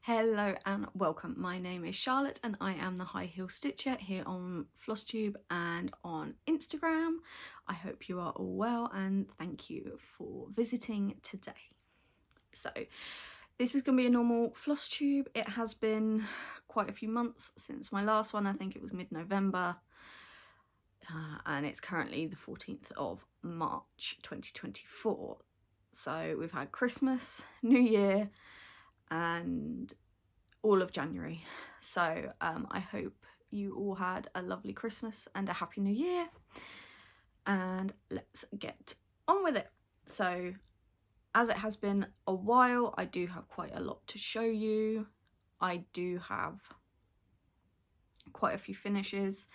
Hello and welcome. My name is Charlotte and I am the High Heel Stitcher here on Flosstube and on Instagram. I hope you are all well and thank you for visiting today. So this is going to be a normal Flosstube. It has been quite a few months since my last one. I think it was mid-November and it's currently the 14th of March 2024. So we've had Christmas, New Year and all of January. So I hope you all had a lovely Christmas and a happy New Year, and let's get on with it. So as it has been a while, I do have quite a lot to show you. I do have quite a few finishes,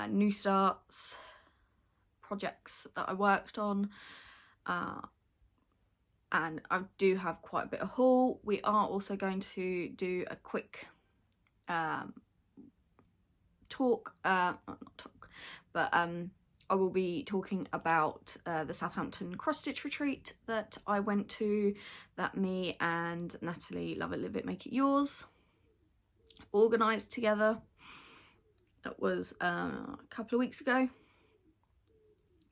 new starts, projects that I worked on, and I do have quite a bit of haul. We are also going to do a quick I will be talking about the Southampton cross stitch retreat that I went to, that me and Natalie Love It Live It Make It Yours organised together. That was a couple of weeks ago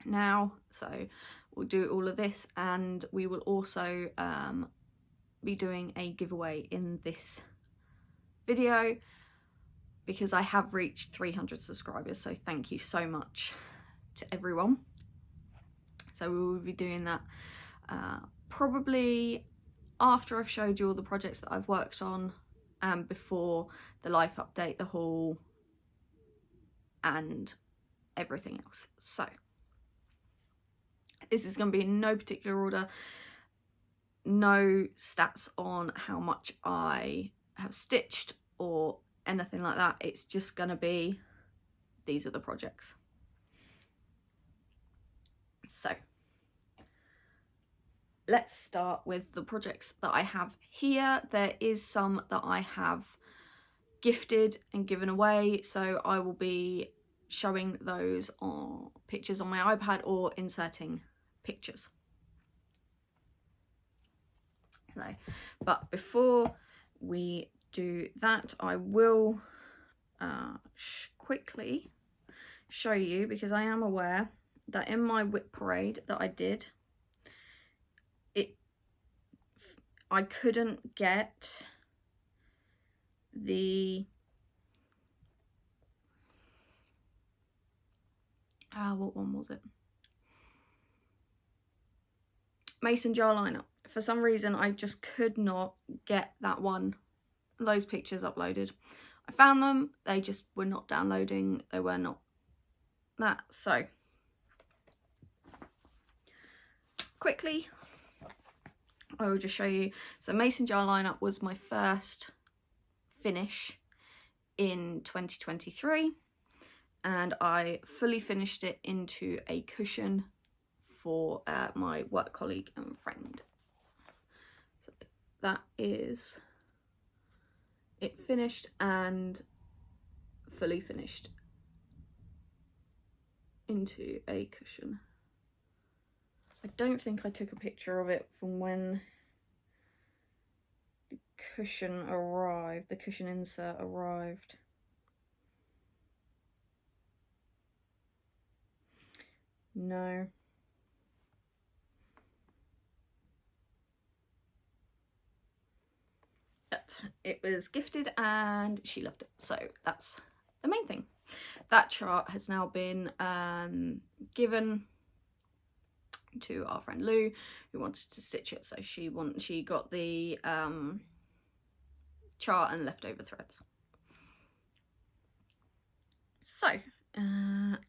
now, so we'll do all of this, and we will also be doing a giveaway in this video because I have reached 300 subscribers, so thank you so much to everyone. So we will be doing that probably after I've showed you all the projects that I've worked on and before the life update, the haul and everything else. So this is going to be in no particular order, no stats on how much I have stitched or anything like that. It's just going to be, these are the projects. So let's start with the projects that I have here. There is some that I have gifted and given away, so I will be showing those on pictures on my iPad or inserting pictures. So, but before we do that, I will quickly show you, because I am aware that in my whip parade that I did, I couldn't get the what one was it? Mason jar liner. For some reason I just could not get that one, those pictures uploaded. I found them, they just were not downloading, they were not that. So quickly I will just show you. So mason jar lineup was my first finish in 2023 and I fully finished it into a cushion for my work colleague and friend. So that is it, finished and fully finished into a cushion. I don't think I took a picture of it from when the cushion arrived, the cushion insert arrived. No. But it was gifted and she loved it, so that's the main thing. That chart has now been given to our friend Lou, who wanted to stitch it, so she got the chart and leftover threads. So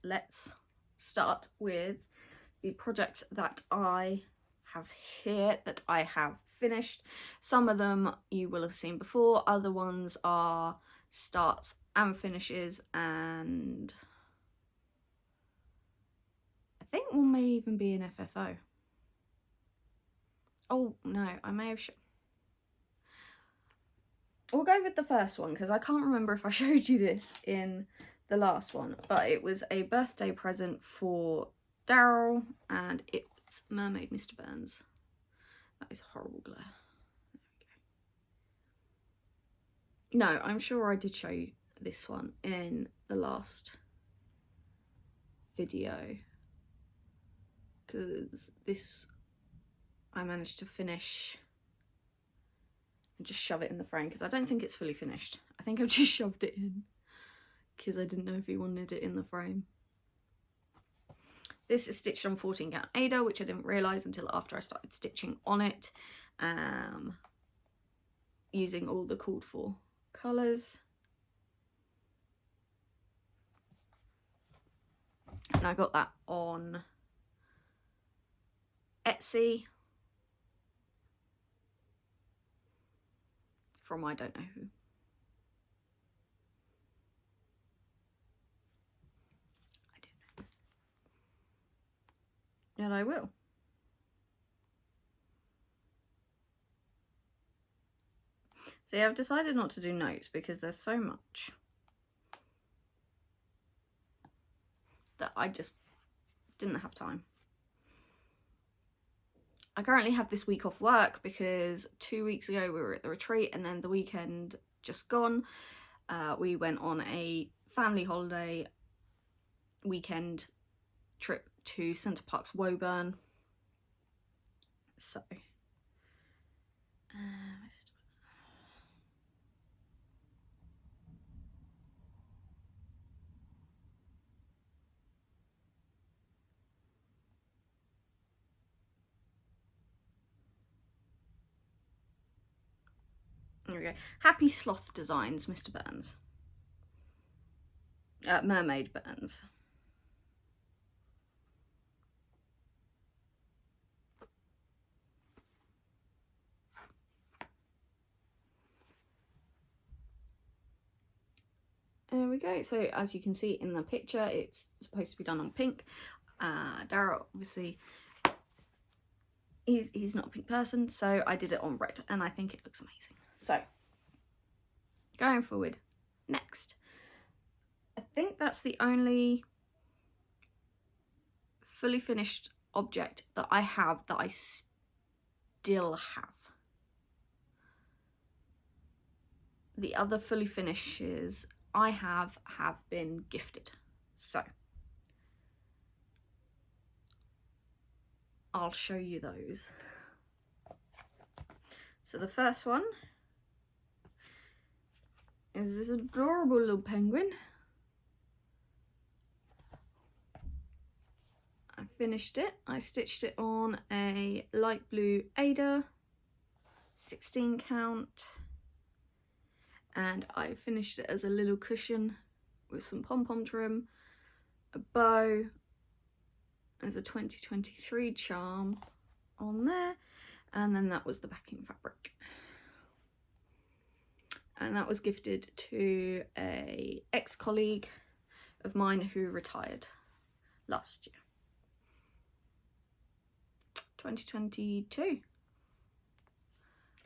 let's start with the projects that I have here that I have finished. Some of them you will have seen before, other ones are starts and finishes, and I think one may even be an FFO. Oh no, I may have we'll go with the first one because I can't remember if I showed you this in the last one, but it was a birthday present for Daryl and it's Mermaid Mr. Burns. That is a horrible glare. There we go. No, I'm sure I did show you this one in the last video, because this I managed to finish and just shove it in the frame, because I don't think it's fully finished. I think I've just shoved it in because I didn't know if he wanted it in the frame. This is stitched on 14 count Ada, which I didn't realise until after I started stitching on it, using all the called for colours. And I got that on Etsy from I don't know who. I don't know. And I will. See, I've decided not to do notes because there's so much that I just didn't have time. I currently have this week off work because 2 weeks ago we were at the retreat, and then the weekend just gone, we went on a family holiday weekend trip to Centre Parks Woburn. So there we go. Happy Sloth Designs, Mr. Burns. Mermaid Burns. There we go. So as you can see in the picture, it's supposed to be done on pink. Darryl, obviously, he's not a pink person, so I did it on red, and I think it looks amazing. So, going forward, next. I think that's the only fully finished object that I have that I still have. The other fully finishes I have been gifted. So, I'll show you those. So the first one is this adorable little penguin. I finished it. I stitched it on a light blue Ada, 16 count, and I finished it as a little cushion with some pom-pom trim, a bow. There's a 2023 charm on there, and then that was the backing fabric. And that was gifted to a ex-colleague of mine who retired last year. 2022.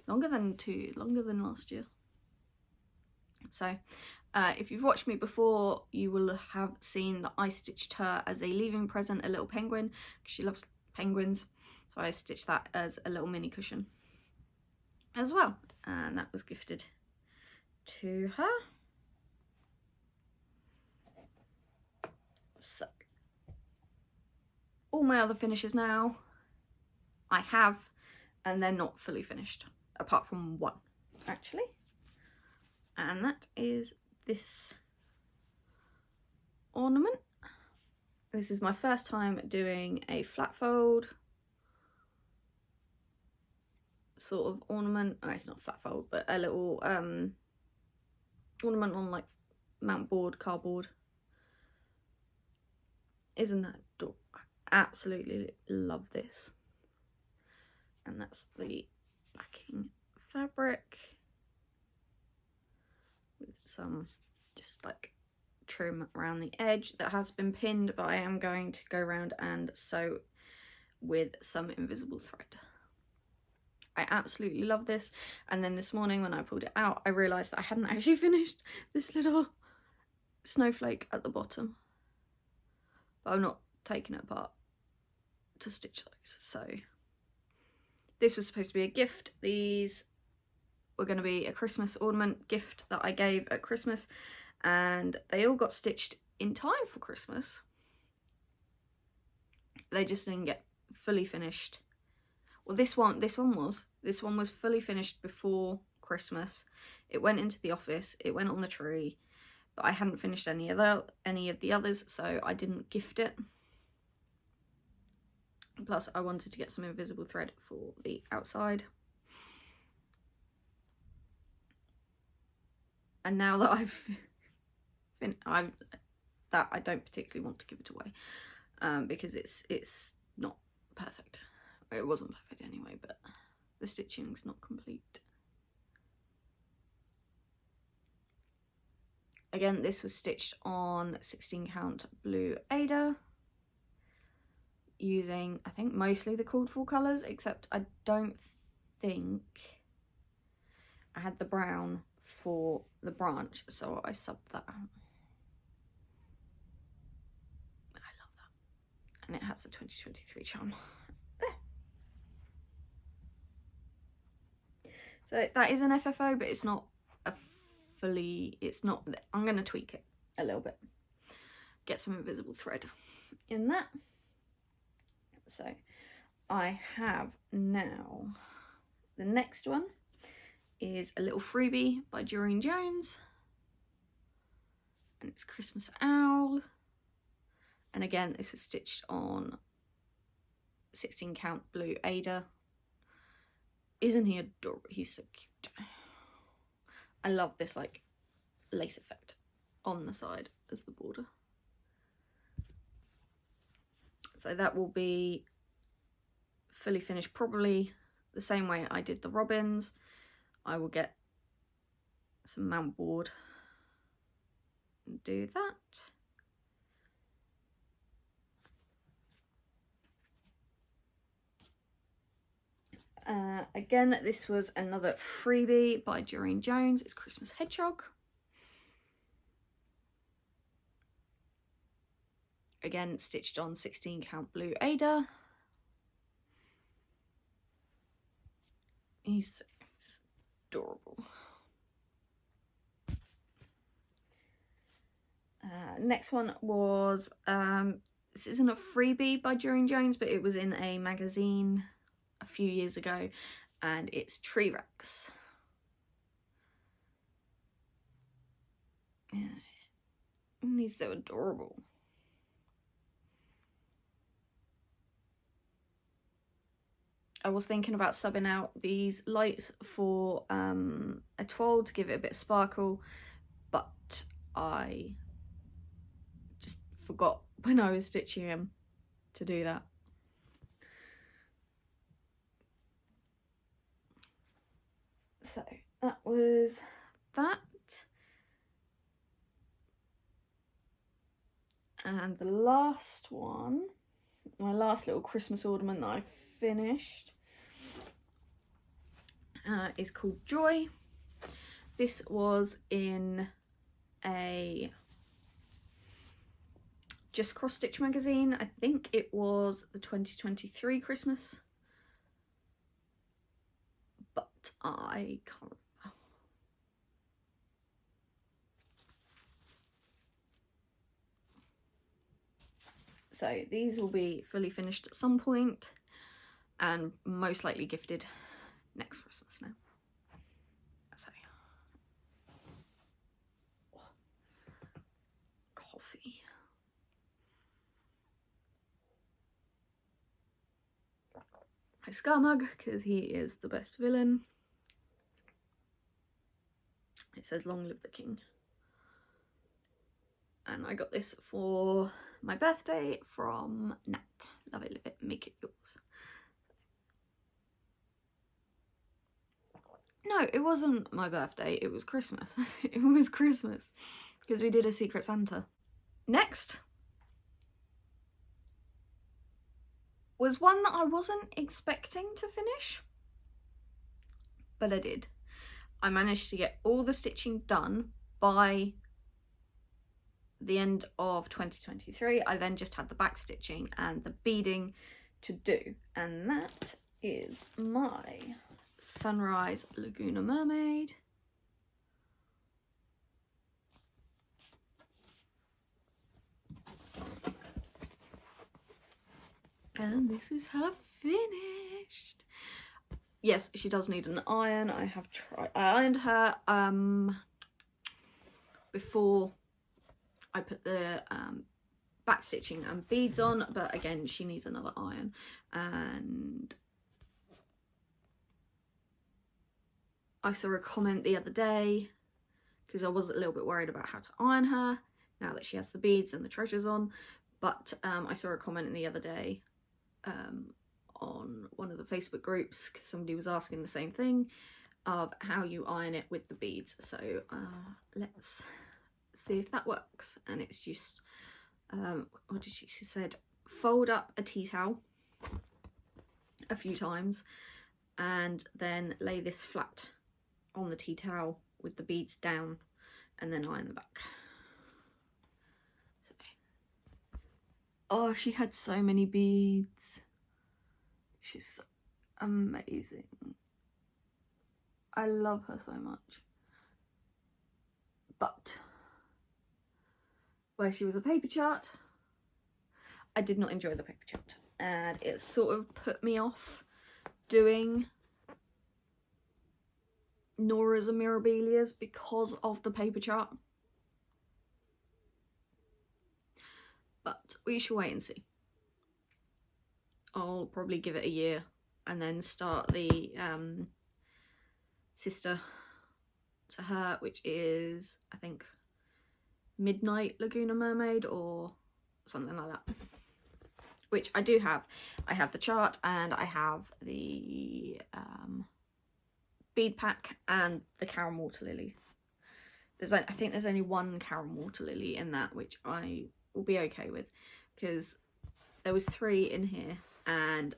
Longer than last year. So, if you've watched me before, you will have seen that I stitched her as a leaving present, a little penguin, because she loves penguins. So I stitched that as a little mini cushion as well. And that was gifted to her. So, all my other finishes now I have, and they're not fully finished, apart from one, actually. And that is this ornament. This is my first time doing a flat fold sort of ornament. Oh, it's not flat fold, but a little ornament on like mount board, cardboard. Isn't that adorable? I absolutely love this. And that's the backing fabric with some just like trim around the edge that has been pinned, but I am going to go around and sew with some invisible thread. I absolutely love this. And then this morning when I pulled it out, I realised that I hadn't actually finished this little snowflake at the bottom, but I'm not taking it apart to stitch those. So this was supposed to be a gift. These were going to be a Christmas ornament gift that I gave at Christmas, and they all got stitched in time for Christmas. They just didn't get fully finished. Well, this one was fully finished before Christmas. It went into the office, it went on the tree, but I hadn't finished any of the others, so I didn't gift it. Plus, I wanted to get some invisible thread for the outside. And now that I don't particularly want to give it away, because it's not perfect. It wasn't perfect anyway, but the stitching's not complete. Again, this was stitched on 16 count blue Ada, using, I think, mostly the called for colours, except I don't think I had the brown for the branch, so I subbed that out. I love that. And it has the 2023 charm. There. So that is an FFO, but it's not a fully, I'm going to tweak it a little bit. Get some invisible thread in that. So I have now, the next one is a little freebie by Doreen Jones, and it's Christmas Owl. And again, this was stitched on 16 count blue Ada. Isn't he adorable? He's so cute. I love this like lace effect on the side as the border. So that will be fully finished, probably the same way I did the robins. I will get some mount board and do that. Again, this was another freebie by Doreen Jones. It's Christmas Hedgehog. Again, stitched on 16 count blue Ada. He's adorable. Next one was, this isn't a freebie by Doreen Jones, but it was in a magazine a few years ago, and it's Tree Rex. And he's so adorable. I was thinking about subbing out these lights for a toile to give it a bit of sparkle, but I just forgot when I was stitching him to do that. So that was that. And the last one, my last little Christmas ornament that I finished, is called Joy. This was in a Just Cross Stitch magazine. I think it was the 2023 Christmas, but I can't remember. So these will be fully finished at some point and most likely gifted next Christmas now. So, coffee. My Scarmug, because he is the best villain. It says long live the king. And I got this for my birthday from Nat. Love it, live it, make it yours. No, it wasn't my birthday, it was Christmas. It was Christmas, because we did a Secret Santa. Next was one that I wasn't expecting to finish, but I did. I managed to get all the stitching done by the end of 2023. I then just had the back stitching and the beading to do, and that is my Sunrise Laguna Mermaid. And this is her finished. Yes, she does need an iron. I ironed her before I put the back stitching and beads on, but again, she needs another iron. And I saw a comment the other day because I was a little bit worried about how to iron her now that she has the beads and the treasures on, but I saw a comment the other day on one of the Facebook groups because somebody was asking the same thing of how you iron it with the beads. So let's see if that works. And it's just what did she said, fold up a tea towel a few times and then lay this flat on the tea towel with the beads down and then iron the back. So, oh, she had so many beads. She's so amazing. I love her so much. But where she was a paper chart, I did not enjoy the paper chart, and it sort of put me off doing Nora's and Mirabilia's because of the paper chart. But we shall wait and see. I'll probably give it a year and then start the sister to her, which is, I think, Midnight Laguna Mermaid or something like that, which I do have. I have the chart and I have the bead pack and the Karen Water Lily. I think there's only one Karen Water Lily in that, which I will be okay with because there was 3 in here, and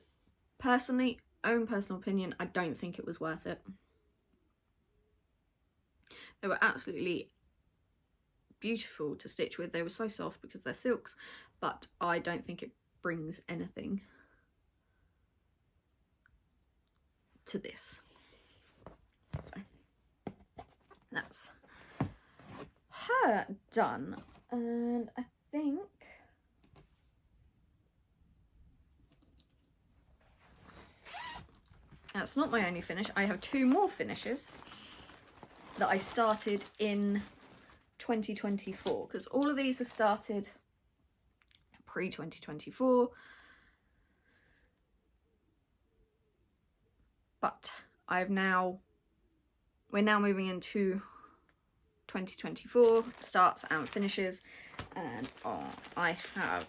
personally, own personal opinion, I don't think it was worth it. They were absolutely beautiful to stitch with. They were so soft because they're silks, but I don't think it brings anything to this. So that's her done, and I think that's not my only finish. I have 2 more finishes that I started in 2024, because all of these were started pre-2024, but we're now moving into 2024 starts and finishes, and I have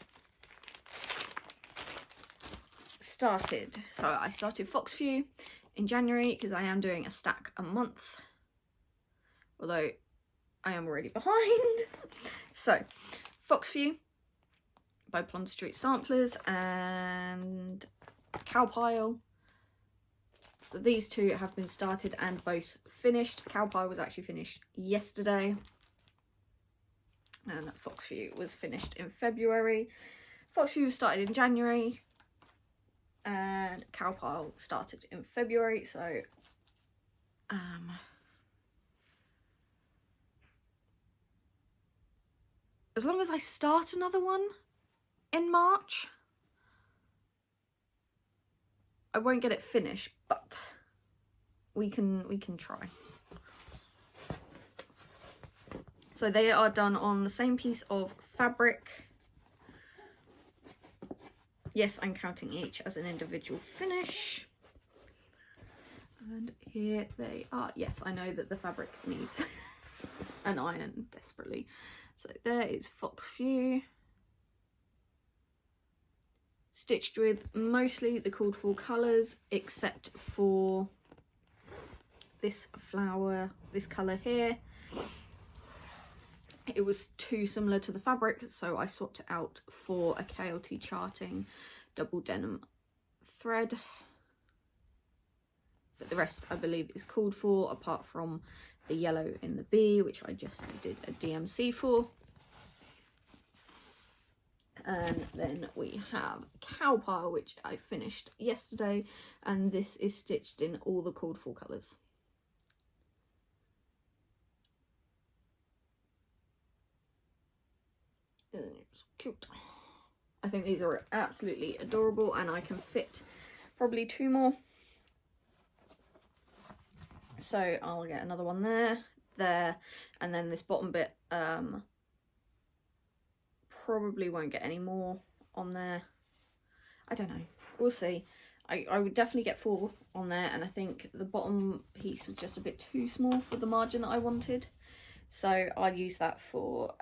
started, so I started Foxview in January because I am doing a stack a month, although I am already behind. So Foxview by Plum Street Samplers and Cowpile. So these 2 have been started and both finished. Cowpile was actually finished yesterday, and Foxview was finished in February. Foxview was started in January and Cowpile started in February. So as long as I start another one in March, I won't get it finished, but we can try. So they are done on the same piece of fabric. Yes, I'm counting each as an individual finish. And here they are. Yes, I know that the fabric needs an iron desperately. So there is Foxview. Stitched with mostly the called for colours, except for this flower, this colour here. It was too similar to the fabric, so I swapped it out for a KLT charting double denim thread. But the rest, I believe, is called for, apart from the yellow in the B, which I just did a DMC for. And then we have Cow Pile, which I finished yesterday, and this is stitched in all the called for colours. It's cute. I think these are absolutely adorable, and I can fit probably 2 more. So I'll get another one there, and then this bottom bit probably won't get any more on there. I don't know, we'll see. I would definitely get 4 on there, and I think the bottom piece was just a bit too small for the margin that I wanted, so I'll use that for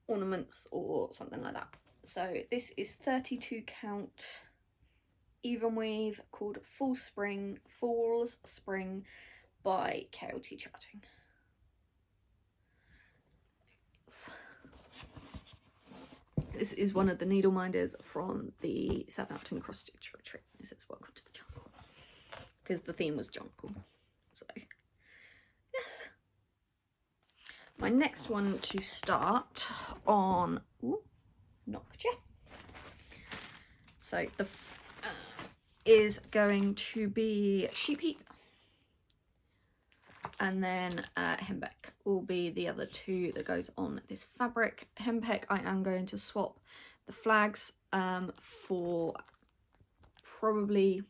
ornaments or something like that. So this is 32 count even weave called Falls Spring by KLT Charting. This is one of the needle minders from the Southampton cross stitch retreat. This is welcome to the jungle, because the theme was jungle. So yes, my next one to start on, knocked you. So the is going to be sheep heap, and then hempeck will be the other 2 that goes on this fabric. Hempeck, I am going to swap the flags for probably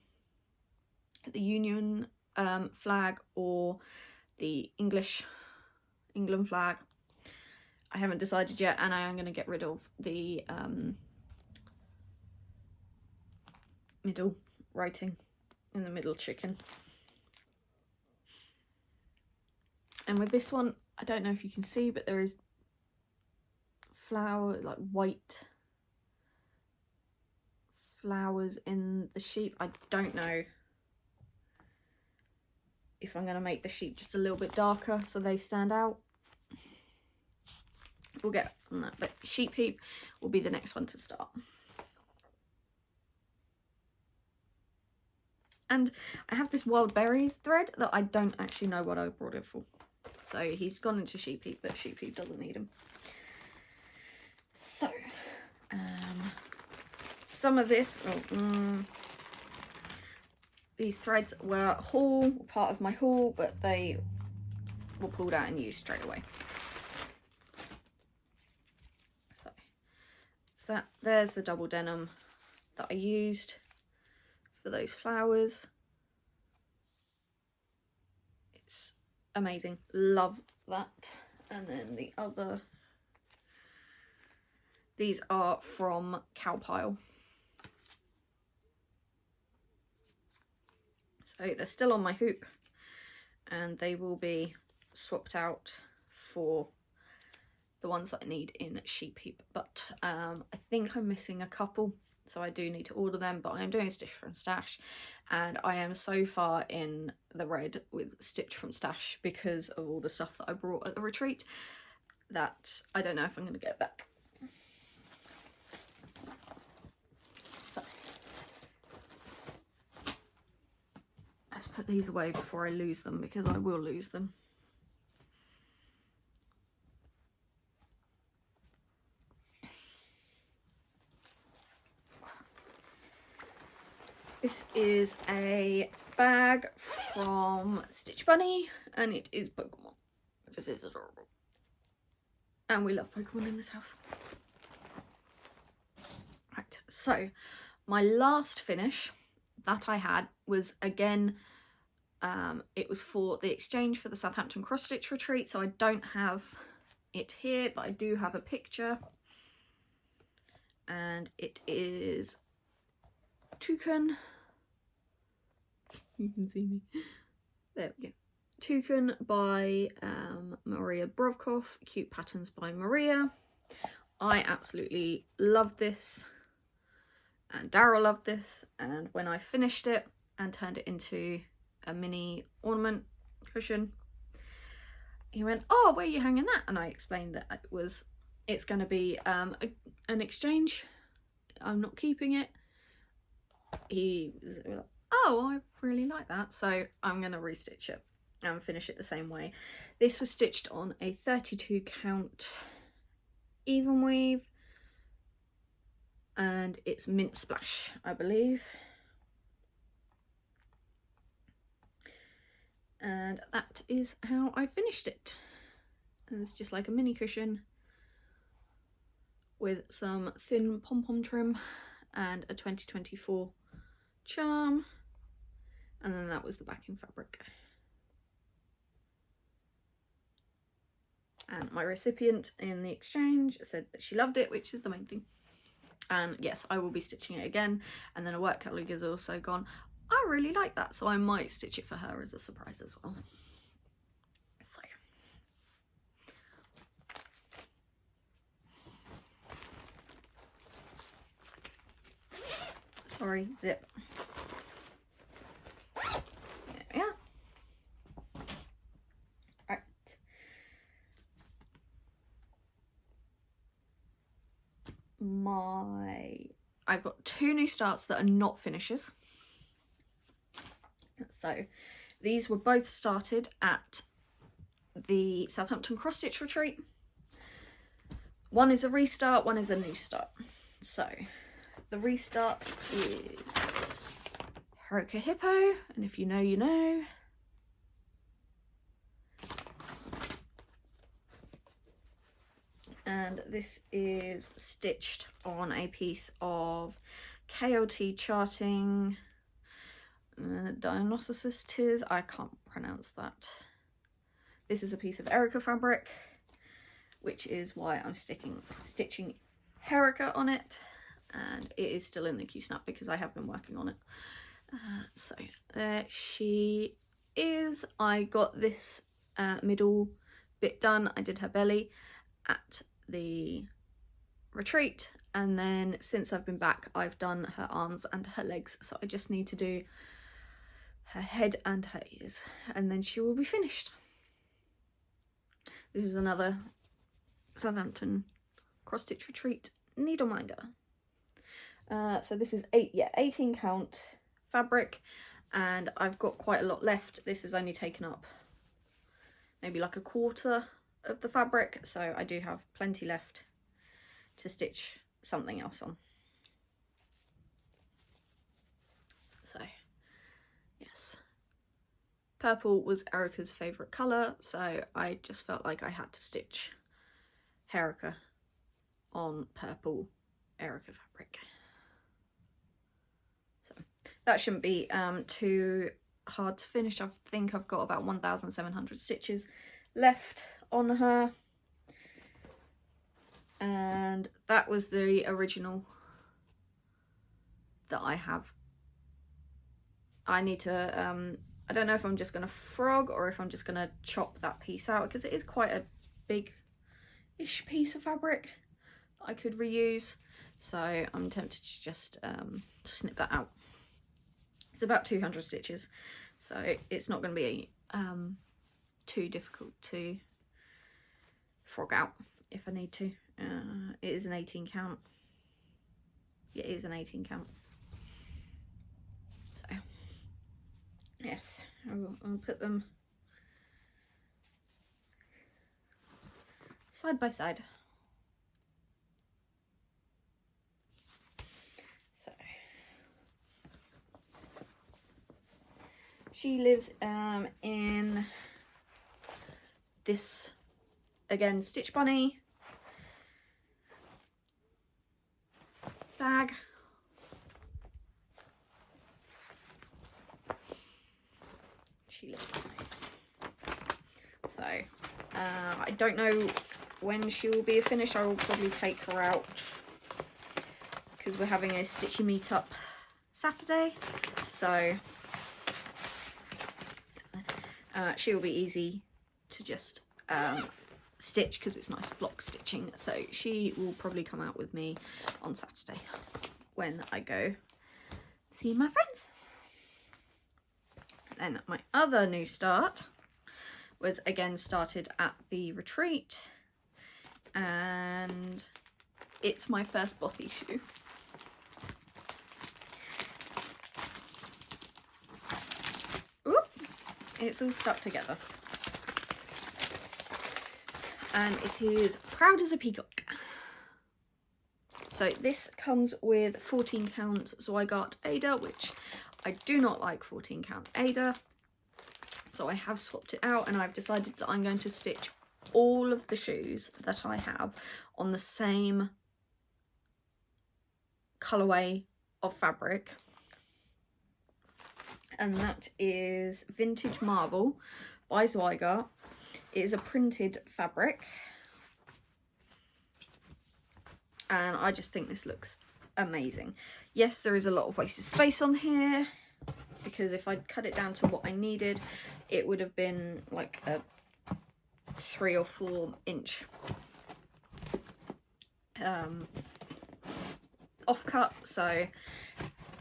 the Union flag or the England flag. I haven't decided yet, and I am going to get rid of the middle writing in the middle chicken. And with this one, I don't know if you can see, but there is flower, like white flowers in the sheep. I don't know if I'm going to make the sheep just a little bit darker so they stand out. We'll get on that, but sheep heap will be the next one to start. And I have this wild berries thread that I don't actually know what I brought it for. So he's gone into sheep heap, but sheep heap doesn't need him. So, some of this, these threads were part of my haul, but they were pulled out and used straight away. So there's the double denim that I used for those flowers. It's amazing, love that. And then the other, these are from Cow Pile. So they're still on my hoop, and they will be swapped out for the ones that I need in sheep heap. But I think I'm missing a couple, so I do need to order them, but I'm doing Stitch from Stash, and I am so far in the red with Stitch from Stash because of all the stuff that I brought at the retreat that I don't know if I'm going to get back. So let's put these away before I lose them, because I will lose them. This is a bag from Stitch Bunny, and it is Pokemon, because it's adorable. And we love Pokemon in this house. Right, so my last finish that I had was, again, it was for the exchange for the Southampton cross stitch retreat, so I don't have it here, but I do have a picture. And it is Toucan. You can see me. There we go. Toucan by Maria Brovkov. Cute Patterns by Maria. I absolutely love this, and Daryl loved this, and when I finished it and turned it into a mini ornament cushion, he went, "Oh, where are you hanging that?" And I explained that it's going to be an exchange. I'm not keeping it. He was like, "Oh, I really like that," so I'm going to restitch it and finish it the same way. This was stitched on a 32 count even weave, and it's Mint Splash, I believe. And that is how I finished it. And it's just like a mini cushion with some thin pom-pom trim and a 2024 charm, and then that was the backing fabric. And my recipient in the exchange said that she loved it, which is the main thing. And yes, I will be stitching it again. And then a work colleague has also gone, I really like that, so I might stitch it for her as a surprise as well. So sorry, zip. There we are. Right. I've got 2 new starts that are not finishes. So these were both started at the Southampton cross stitch retreat. One is a restart, one is a new start. So the restart is Herica Hippo, and if you know, you know. And this is stitched on a piece of KLT charting, Dionysus Tis, I can't pronounce that. This is a piece of Erica fabric, which is why I'm stitching Herica on it, and it is still in the Q-snap because I have been working on it. So there she is. I got this middle bit done. I did her belly at the retreat, and then since I've been back I've done her arms and her legs, so I just need to do her head and her ears, and then she will be finished. This is another Southampton cross stitch retreat needle minder. So this is 18 count fabric, and I've got quite a lot left. This has only taken up maybe like a quarter of the fabric, so I do have plenty left to stitch something else on. So yes, purple was Erica's favourite colour, so I just felt like I had to stitch Herica on purple Erica fabric. So that shouldn't be too hard to finish. I think I've got about 1,700 stitches left on her, and that was the original that I have. I need to I don't know if I'm just going to frog or if I'm just going to chop that piece out, because it is quite a big-ish piece of fabric that I could reuse, so I'm tempted to just snip that out. It's about 200 stitches, so it's not going to be too difficult to frog out if I need to. It is an 18 count. Yeah, it is an 18 count. So yes, I'll put them side by side. So she lives in this, again, Stitch Bunny bag. She lives with me. So I don't know when she will be finished. I will probably take her out because we're having a stitchy meetup Saturday, so she will be easy to just stitch because it's nice block stitching, so she will probably come out with me on Saturday when I go see my friends. Then my other new start was again started at the retreat, and it's my first bothy shoe. Oop, it's all stuck together. And it is Proud as a Peacock. So this comes with 14 count Zweigart Ada, which I do not like 14 count Ada. So I have swapped it out, and I've decided that I'm going to stitch all of the shoes that I have on the same colourway of fabric. And that is Vintage Marble by Zweigart. It is a printed fabric. And I just think this looks amazing. Yes, there is a lot of wasted space on here, because if I'd cut it down to what I needed, it would have been like a 3 or 4 inch offcut, so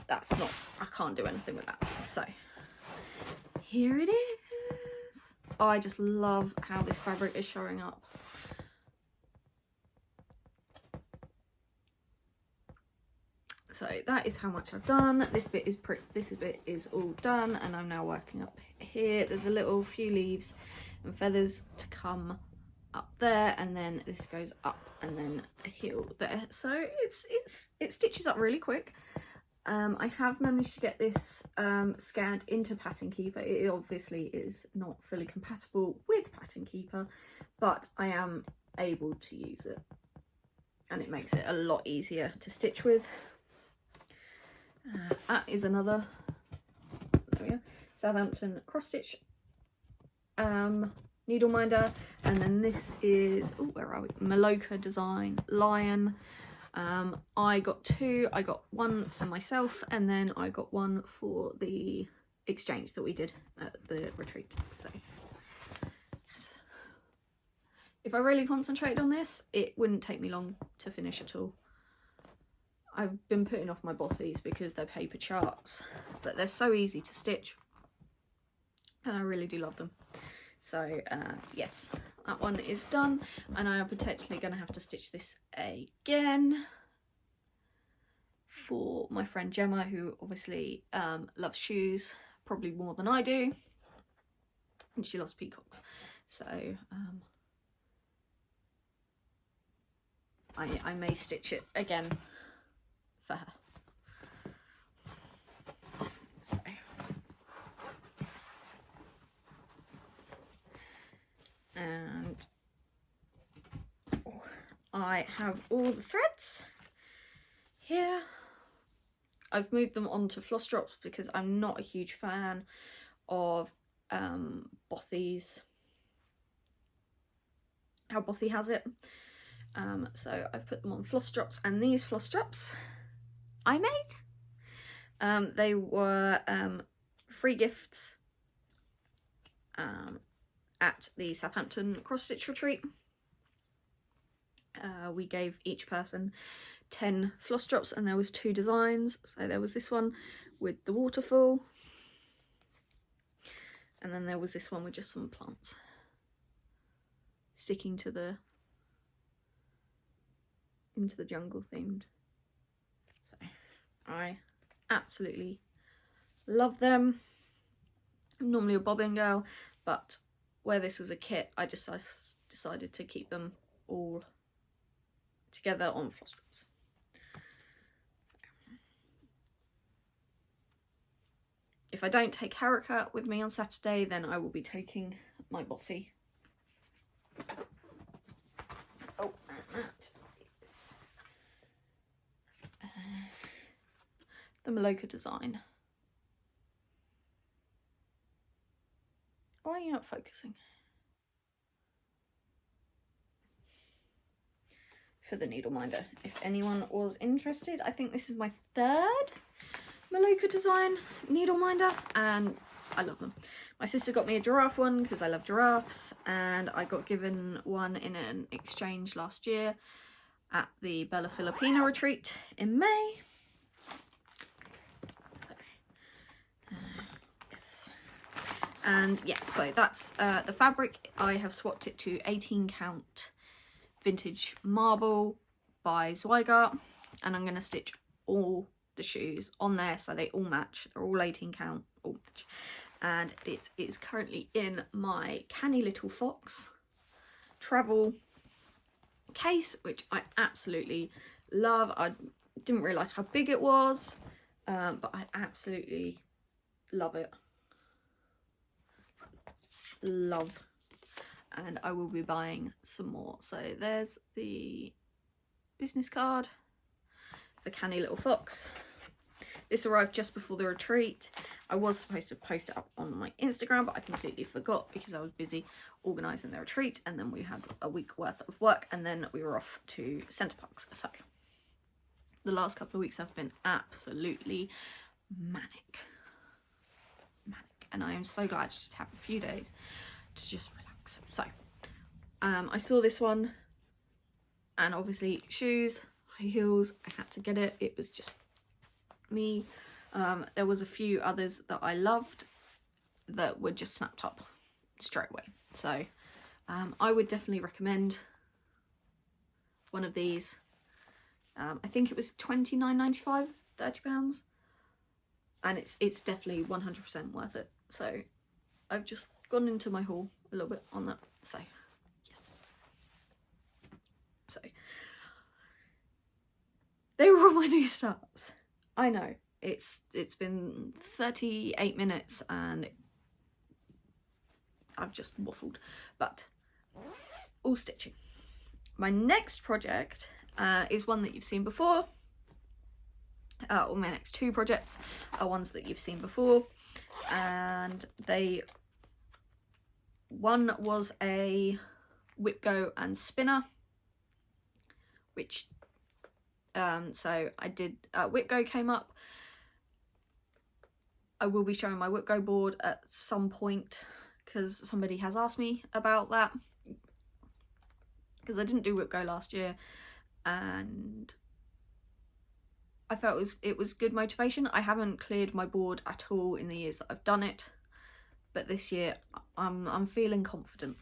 that's not, I can't do anything with that. So here it is. Oh, I just love how this fabric is showing up. So that is how much I've done. This bit is all done, and I'm now working up here. There's a little few leaves and feathers to come up there, and then this goes up and then a heel there. So it stitches up really quick. I have managed to get this scanned into Pattern Keeper. It obviously is not fully compatible with Pattern Keeper, but I am able to use it, and it makes it a lot easier to stitch with. That is another, there we go, Southampton cross stitch needle minder, and then this is, oh, where are we, Maloka Design Lion. I got 2. I got one for myself, and then I got one for the exchange that we did at the retreat. So yes, if I really concentrated on this, it wouldn't take me long to finish at all. I've been putting off my bothies because they're paper charts, but they're so easy to stitch, and I really do love them. So yes, that one is done, and I am potentially going to have to stitch this again for my friend Gemma, who obviously loves shoes probably more than I do, and she loves peacocks. So I may stitch it again for her. So and I have all the threads here. I've moved them onto floss drops because I'm not a huge fan of bothies, how Bothy has it. So I've put them on floss drops, and these floss drops I made. They were free gifts at the Southampton cross stitch retreat. We gave each person 10 floss drops, and there was 2 designs. So there was this one with the waterfall, and then there was this one with just some plants sticking to the into the jungle themed. So I absolutely love them. I'm normally a bobbin girl, but where this was a kit, I just decided to keep them all together on floss drops. If I don't take Harika with me on Saturday, then I will be taking my bothy. Oh, and that is the Maloka Design. Why are you not focusing? For the needle minder, if anyone was interested. I think this is my 3rd Maloka Design needle minder, and I love them. My sister got me a giraffe one because I love giraffes, and I got given one in an exchange last year at the Bella Filipina retreat in May. And yeah, so that's the fabric. I have swapped it to 18 count Vintage Marble by Zweigart, and I'm going to stitch all the shoes on there so they all match. They're all 18 count, all match. And it is currently in my Canny Little Fox travel case, which I absolutely love. I didn't realise how big it was, but I absolutely love it. Love. And I will be buying some more. So there's the business card for Canny Little Fox. This arrived just before the retreat. I was supposed to post it up on my Instagram, but I completely forgot because I was busy organising the retreat, and then we had a week worth of work, and then we were off to Centre Parks. So the last couple of weeks have been absolutely manic. And I am so glad just to have a few days to just relax. So I saw this one, and obviously shoes, high heels, I had to get it. It was just me. There was a few others that I loved that were just snapped up straight away. So I would definitely recommend one of these. I think it was £29.95, £30, and it's definitely 100% worth it. So I've just gone into my haul a little bit on that. So yes. So they were all my new starts. I know it's been 38 minutes and I've just waffled, but all stitching. My next project is one that you've seen before. Or my next two projects are ones that you've seen before, and one was a whip go and spinner, which so I did whip go came up. I will be showing my whip go board at some point because somebody has asked me about that, because I didn't do whip go last year and I felt it was good motivation. I haven't cleared my board at all in the years that I've done it, but this year I'm feeling confident.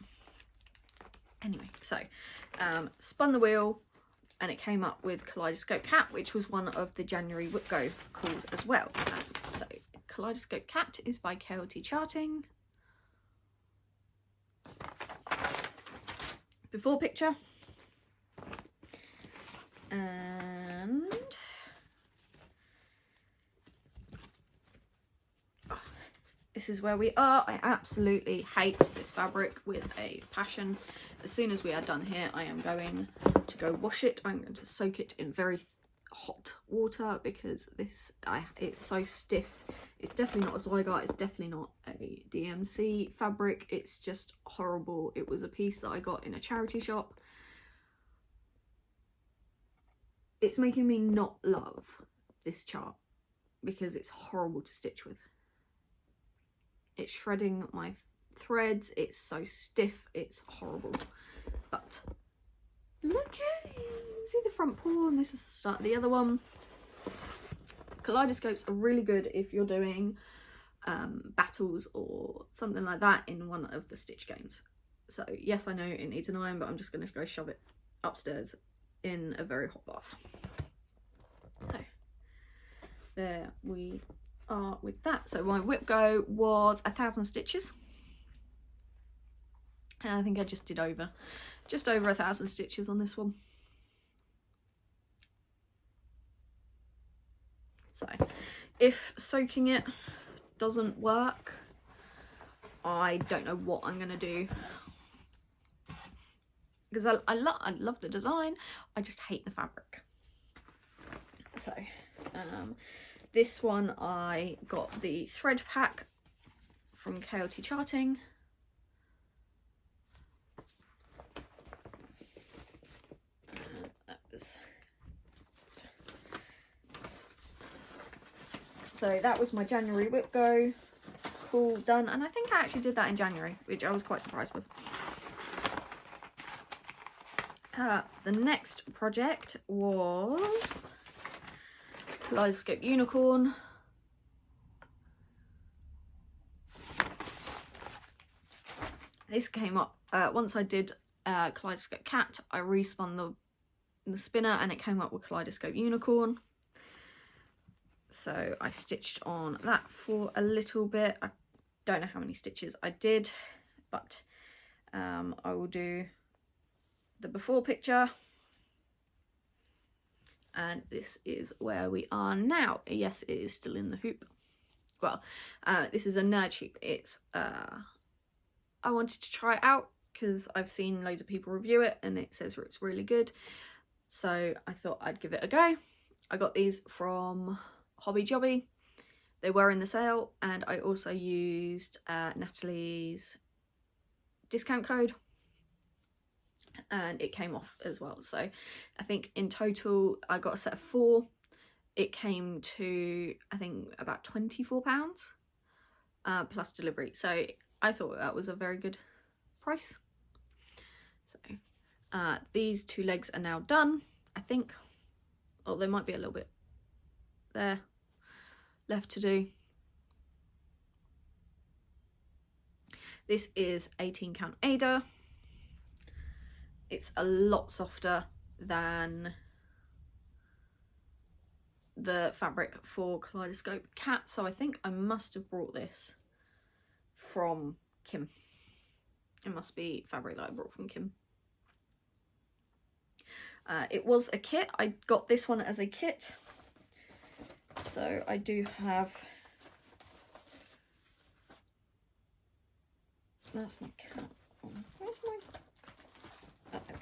Anyway, so spun the wheel and it came up with Kaleidoscope Cat, which was one of the January whip go calls as well. And so Kaleidoscope Cat is by KLT Charting. Before picture. And this is where we are. I absolutely hate this fabric with a passion. As soon as we are done here, I am going to go wash it. I'm going to soak it in very hot water because it's so stiff. It's definitely not a Zygarde. It's definitely not a DMC fabric. It's just horrible. It was a piece that I got in a charity shop. It's making me not love this chart because it's horrible to stitch with. It's shredding my threads. It's so stiff. It's horrible. But look at it. See the front paw, and this is the start of the other one. Kaleidoscopes are really good if you're doing battles or something like that in one of the stitch games. So yes, I know it needs an iron, but I'm just going to go shove it upstairs in a very hot bath. So there we are with that. So my whip go was 1,000 stitches, and I think I just did just over 1,000 stitches on this one. So if soaking it doesn't work, I don't know what I'm gonna do, because I love the design, I just hate the fabric. So this one I got the thread pack from KLT Charting. So that was my January whip go haul done, and I think I actually did that in January, which I was quite surprised with. The next project was Kaleidoscope Unicorn. This came up once I did Kaleidoscope Cat. I respun the spinner and it came up with Kaleidoscope Unicorn. So I stitched on that for a little bit. I don't know how many stitches I did, but I will do the before picture. and this is where we are now. Yes, it is still in the hoop. Well, this is a nerd hoop. It's I wanted to try it out because I've seen loads of people review it and it says it's really good, so I thought I'd give it a go. I got these from Hobby Jobby. They were in the sale, and I also used Natalie's discount code, and it came off as well. So I think in total I got a set of 4. It came to, I think, about £24 plus delivery. So I thought that was a very good price. So these 2 legs are now done, I think. Oh, there might be a little bit there left to do. This is 18 count Ada. It's a lot softer than the fabric for Kaleidoscope Cat, so I think I must have brought this from Kim. It must be fabric that I brought from Kim. It was a kit. I got this one as a kit, so I do have, that's my cat. Where's my, oh, okay.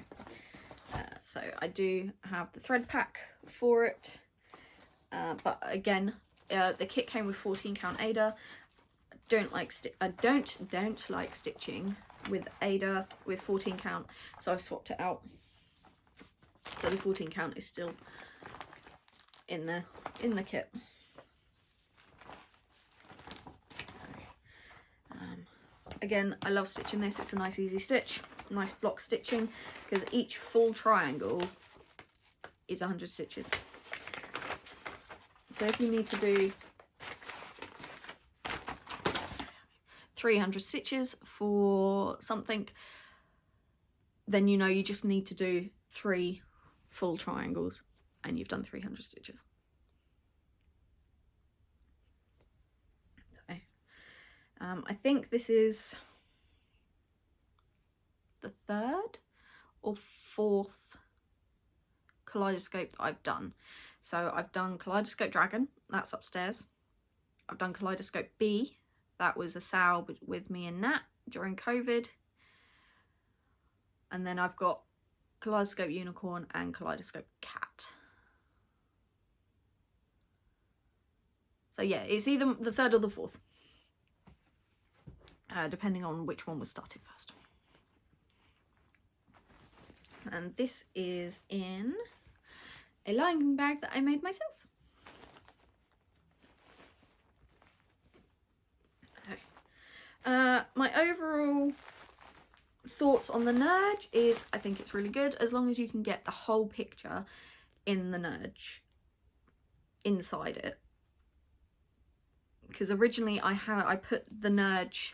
So I do have the thread pack for it. But again, the kit came with 14 count Ada. Don't like stitching with Ada with 14 count, so I've swapped it out. So the 14 count is still in the kit. Again, I love stitching this. It's a nice easy stitch, nice block stitching, because each full triangle is 100 stitches. So if you need to do 300 stitches for something, then you know you just need to do 3 full triangles and you've done 300 stitches. So, I think this is the 3rd or 4th Kaleidoscope that I've done. So I've done Kaleidoscope Dragon, that's upstairs. I've done Kaleidoscope B, that was a sale with me and Nat during COVID. And then I've got Kaleidoscope Unicorn and Kaleidoscope Cat. So yeah, it's either the 3rd or the 4th, depending on which one was started first. And this is in a lining bag that I made myself. Okay. My overall thoughts on the nudge is I think it's really good as long as you can get the whole picture in the nudge inside it. Because originally I put the nudge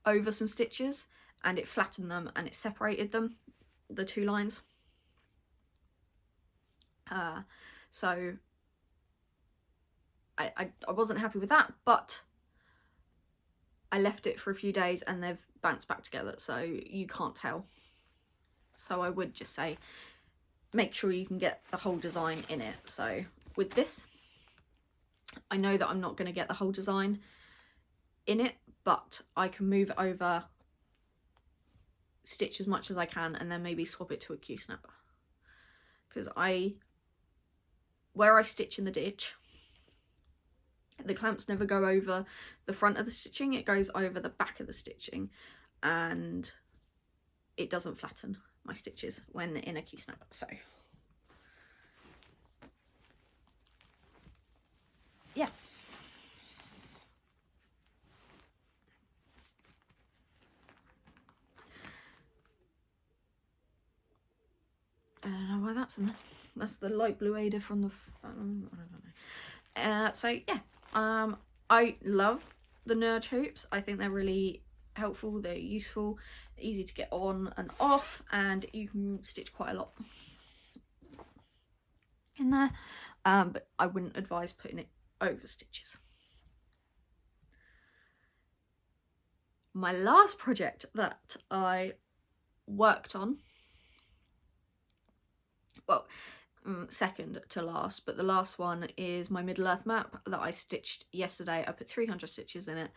over some stitches and it flattened them and it separated them, the 2 lines. So I wasn't happy with that, but I left it for a few days and they've bounced back together, so you can't tell. So I would just say make sure you can get the whole design in it. So with this, I know that I'm not going to get the whole design in it, but I can move over, stitch as much as I can, and then maybe swap it to a Q-snap. Because where I stitch in the ditch, the clamps never go over the front of the stitching, it goes over the back of the stitching, and it doesn't flatten my stitches when in a Q-snap. So yeah. I don't know why that's in there. That's the light blue Ada from the I don't know. So yeah, I love the nudge hoops. I think they're really helpful, they're useful, easy to get on and off, and you can stitch quite a lot in there, but I wouldn't advise putting it over stitches. My last project that I worked on, well, second to last, but the last one is my Middle Earth map that I stitched yesterday. I put 300 stitches in it,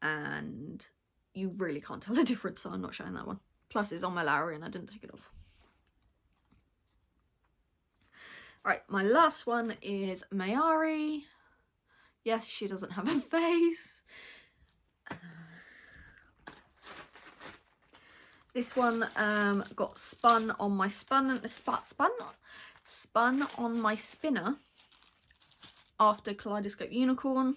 and you really can't tell the difference, so I'm not showing that one. Plus it's on my Lowry and I didn't take it off. Right, my last one is Mayari. Yes, she doesn't have a face. This one got spun on my spun on my spinner after Kaleidoscope Unicorn,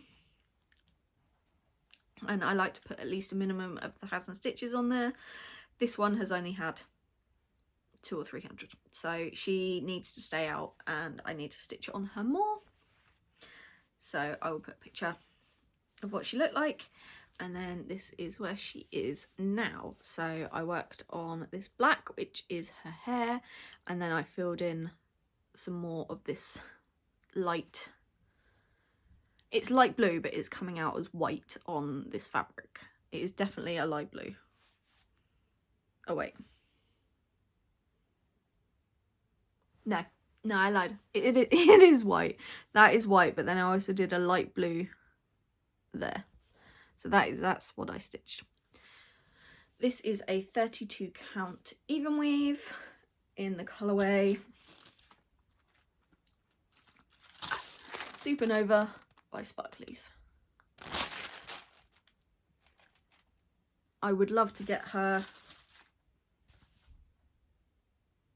and I like to put at least a minimum of 1,000 stitches on there. This one has only had 200 or 300, so she needs to stay out and I need to stitch on her more. So I will put a picture of what she looked like, and then this is where she is now. So I worked on this black, which is her hair, and then I filled in some more of this light. It's light blue, but it's coming out as white on this fabric. It is definitely a light blue. Oh wait. No, I lied. It is white. That is white, but then I also did a light blue there. So that's what I stitched. This is a 32 count even weave in the colourway Supernova by Sparklies. I would love to get her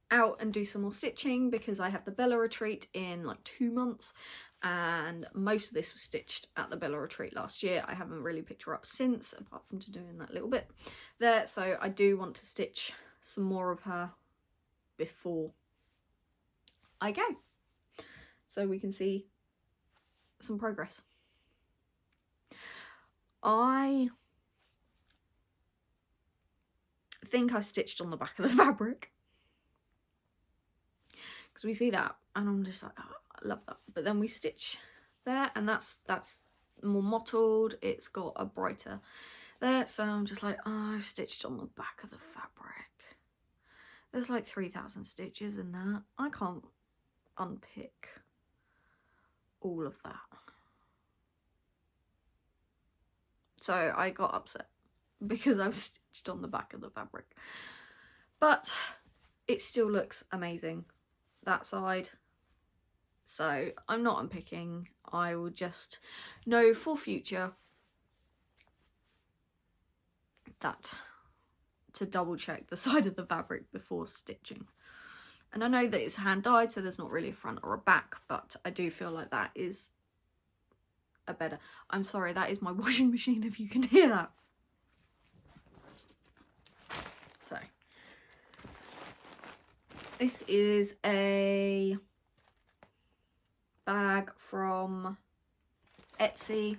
out and do some more stitching because I have the Bella retreat in like 2 months, and most of this was stitched at the Bella retreat last year. I haven't really picked her up since, apart from to doing that little bit there, so I do want to stitch some more of her before I go, so we can see some progress. I think I stitched on the back of the fabric, because we see that and I'm just like, oh, I love that. But then we stitch there and that's more mottled, it's got a brighter there, so I'm just like, oh, I stitched on the back of the fabric. There's like 3,000 stitches in that. I can't unpick all of that. So I got upset because I was stitched on the back of the fabric. But it still looks amazing, that side. So I'm not unpicking. I will just know for future that to double check the side of the fabric before stitching. And I know that it's hand dyed, so there's not really a front or a back, but I do feel like that is a better... I'm sorry, that is my washing machine if you can hear that. So this is a bag from Etsy.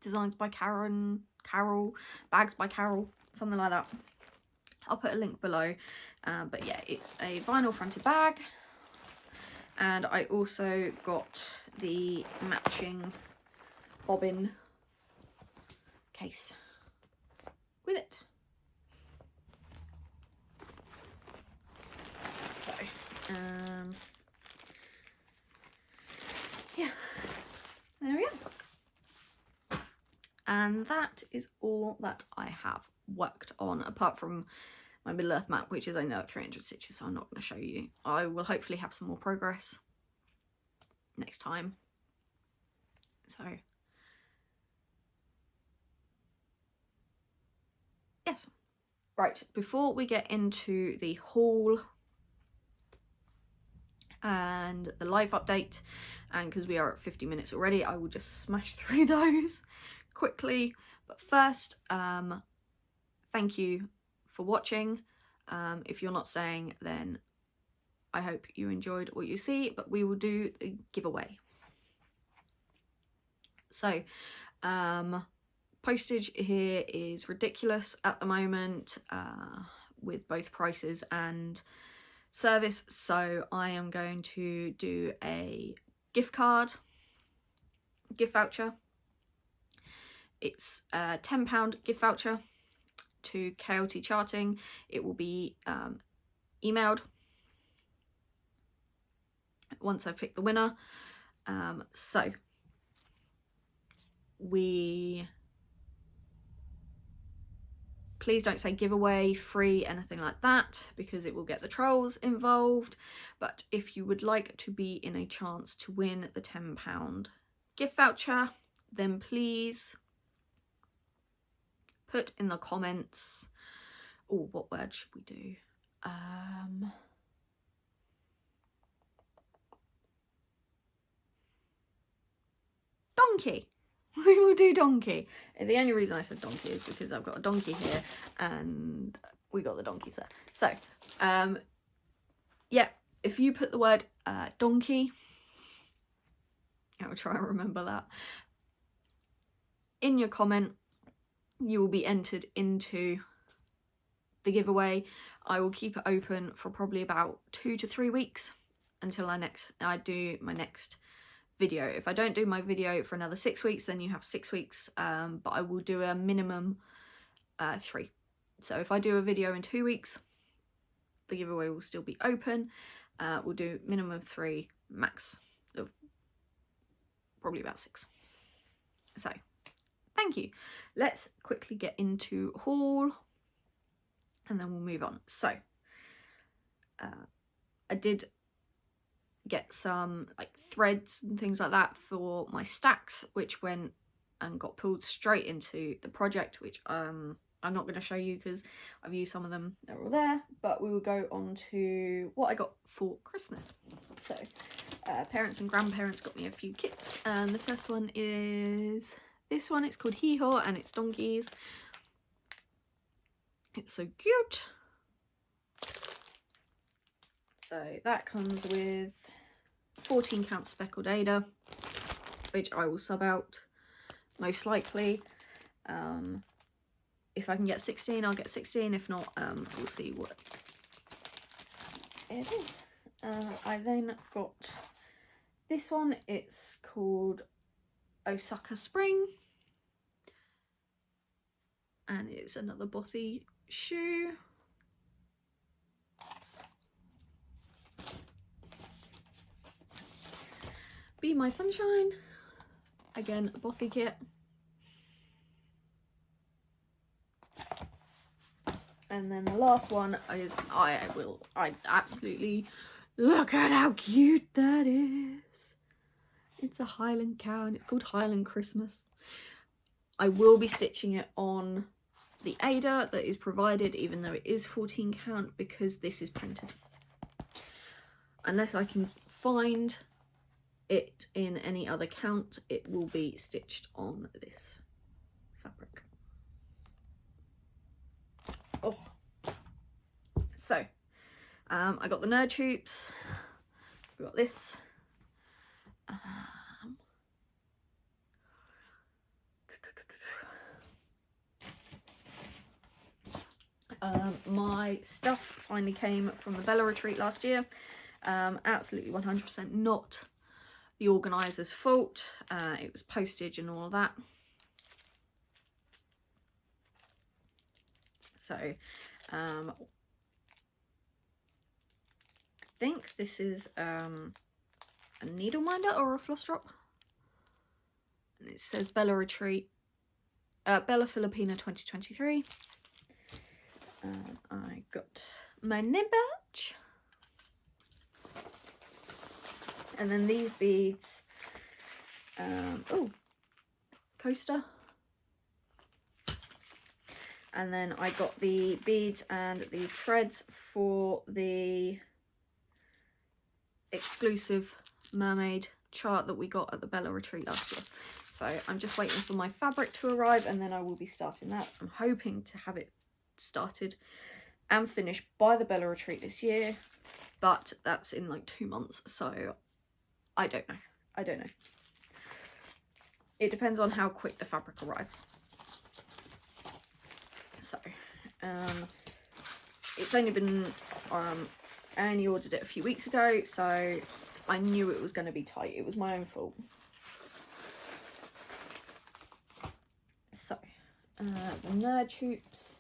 Designs by Carol, bags by Carol, something like that. I'll put a link below. But yeah, it's a vinyl fronted bag. And I also got the matching bobbin case with it. So, yeah, there we go. And that is all that I have worked on, apart from my Middle Earth map, which is only at 300 stitches, so I'm not going to show you. I will hopefully have some more progress next time. So, yes. Right, before we get into the haul and the live update, and because we are at 50 minutes already, I will just smash through those quickly. But first, thank you for watching. If you're not staying, then I hope you enjoyed what you see, but we will do the giveaway. So, postage here is ridiculous at the moment, with both prices and service, so I am going to do a gift voucher. It's a £10 gift voucher to KLT Charting. It will be emailed once I've picked the winner. So please don't say giveaway, free, anything like that, because it will get the trolls involved. But if you would like to be in a chance to win the £10 gift voucher, then please put in the comments, oh, what word should we do? Donkey. We will do donkey. The only reason I said donkey is because I've got a donkey here and we got the donkeys there. So, yeah, if you put the word donkey, I will try and remember that, in your comment, you will be entered into the giveaway. I will keep it open for probably about 2 to 3 weeks until I do my next video. If I don't do my video for another 6 weeks, then you have 6 weeks, but I will do a minimum 3. So if I do a video in 2 weeks, the giveaway will still be open. We'll do minimum of 3, max of probably about 6. So thank you. Let's quickly get into haul and then we'll move on. So I did get some like threads and things like that for my stacks, which went and got pulled straight into the project, which I'm not going to show you because I've used some of them, they're all there, but we will go on to what I got for Christmas. So parents and grandparents got me a few kits, and the first one is this one. It's called Hee Haw and it's donkeys. It's so cute. So that comes with 14 count speckled Ada, which I will sub out most likely. If I can get 16, I'll get 16. If not, we'll see what it is. I then got this one. It's called Osaka Spring, and it's another bothy shoe. Be My Sunshine, again a bothy kit. And then the last one is, I absolutely, look at how cute that is. It's a Highland cow and it's called Highland Christmas. I will be stitching it on the Ada that is provided, even though it is 14 count, because this is printed. Unless I can find it in any other count, it will be stitched on this fabric. Oh, so I got the nerd hoops. We got this. My stuff finally came from the Bella retreat last year. Absolutely 100% not the organiser's fault. It was postage and all of that. So I think this is a needle minder or a floss drop, and it says Bella retreat, Bella Filipina 2023. I got my nib badge, and then these beads. Oh, coaster. And then I got the beads and the threads for the exclusive mermaid chart that we got at the Bella retreat last year. So I'm just waiting for my fabric to arrive and then I will be starting that. I'm hoping to have it started and finished by the Bella retreat this year, but that's in like 2 months, so I don't know. It depends on how quick the fabric arrives. So it's only been I only ordered it a few weeks ago, so I knew it was going to be tight. It was my own fault. So the nerd hoops,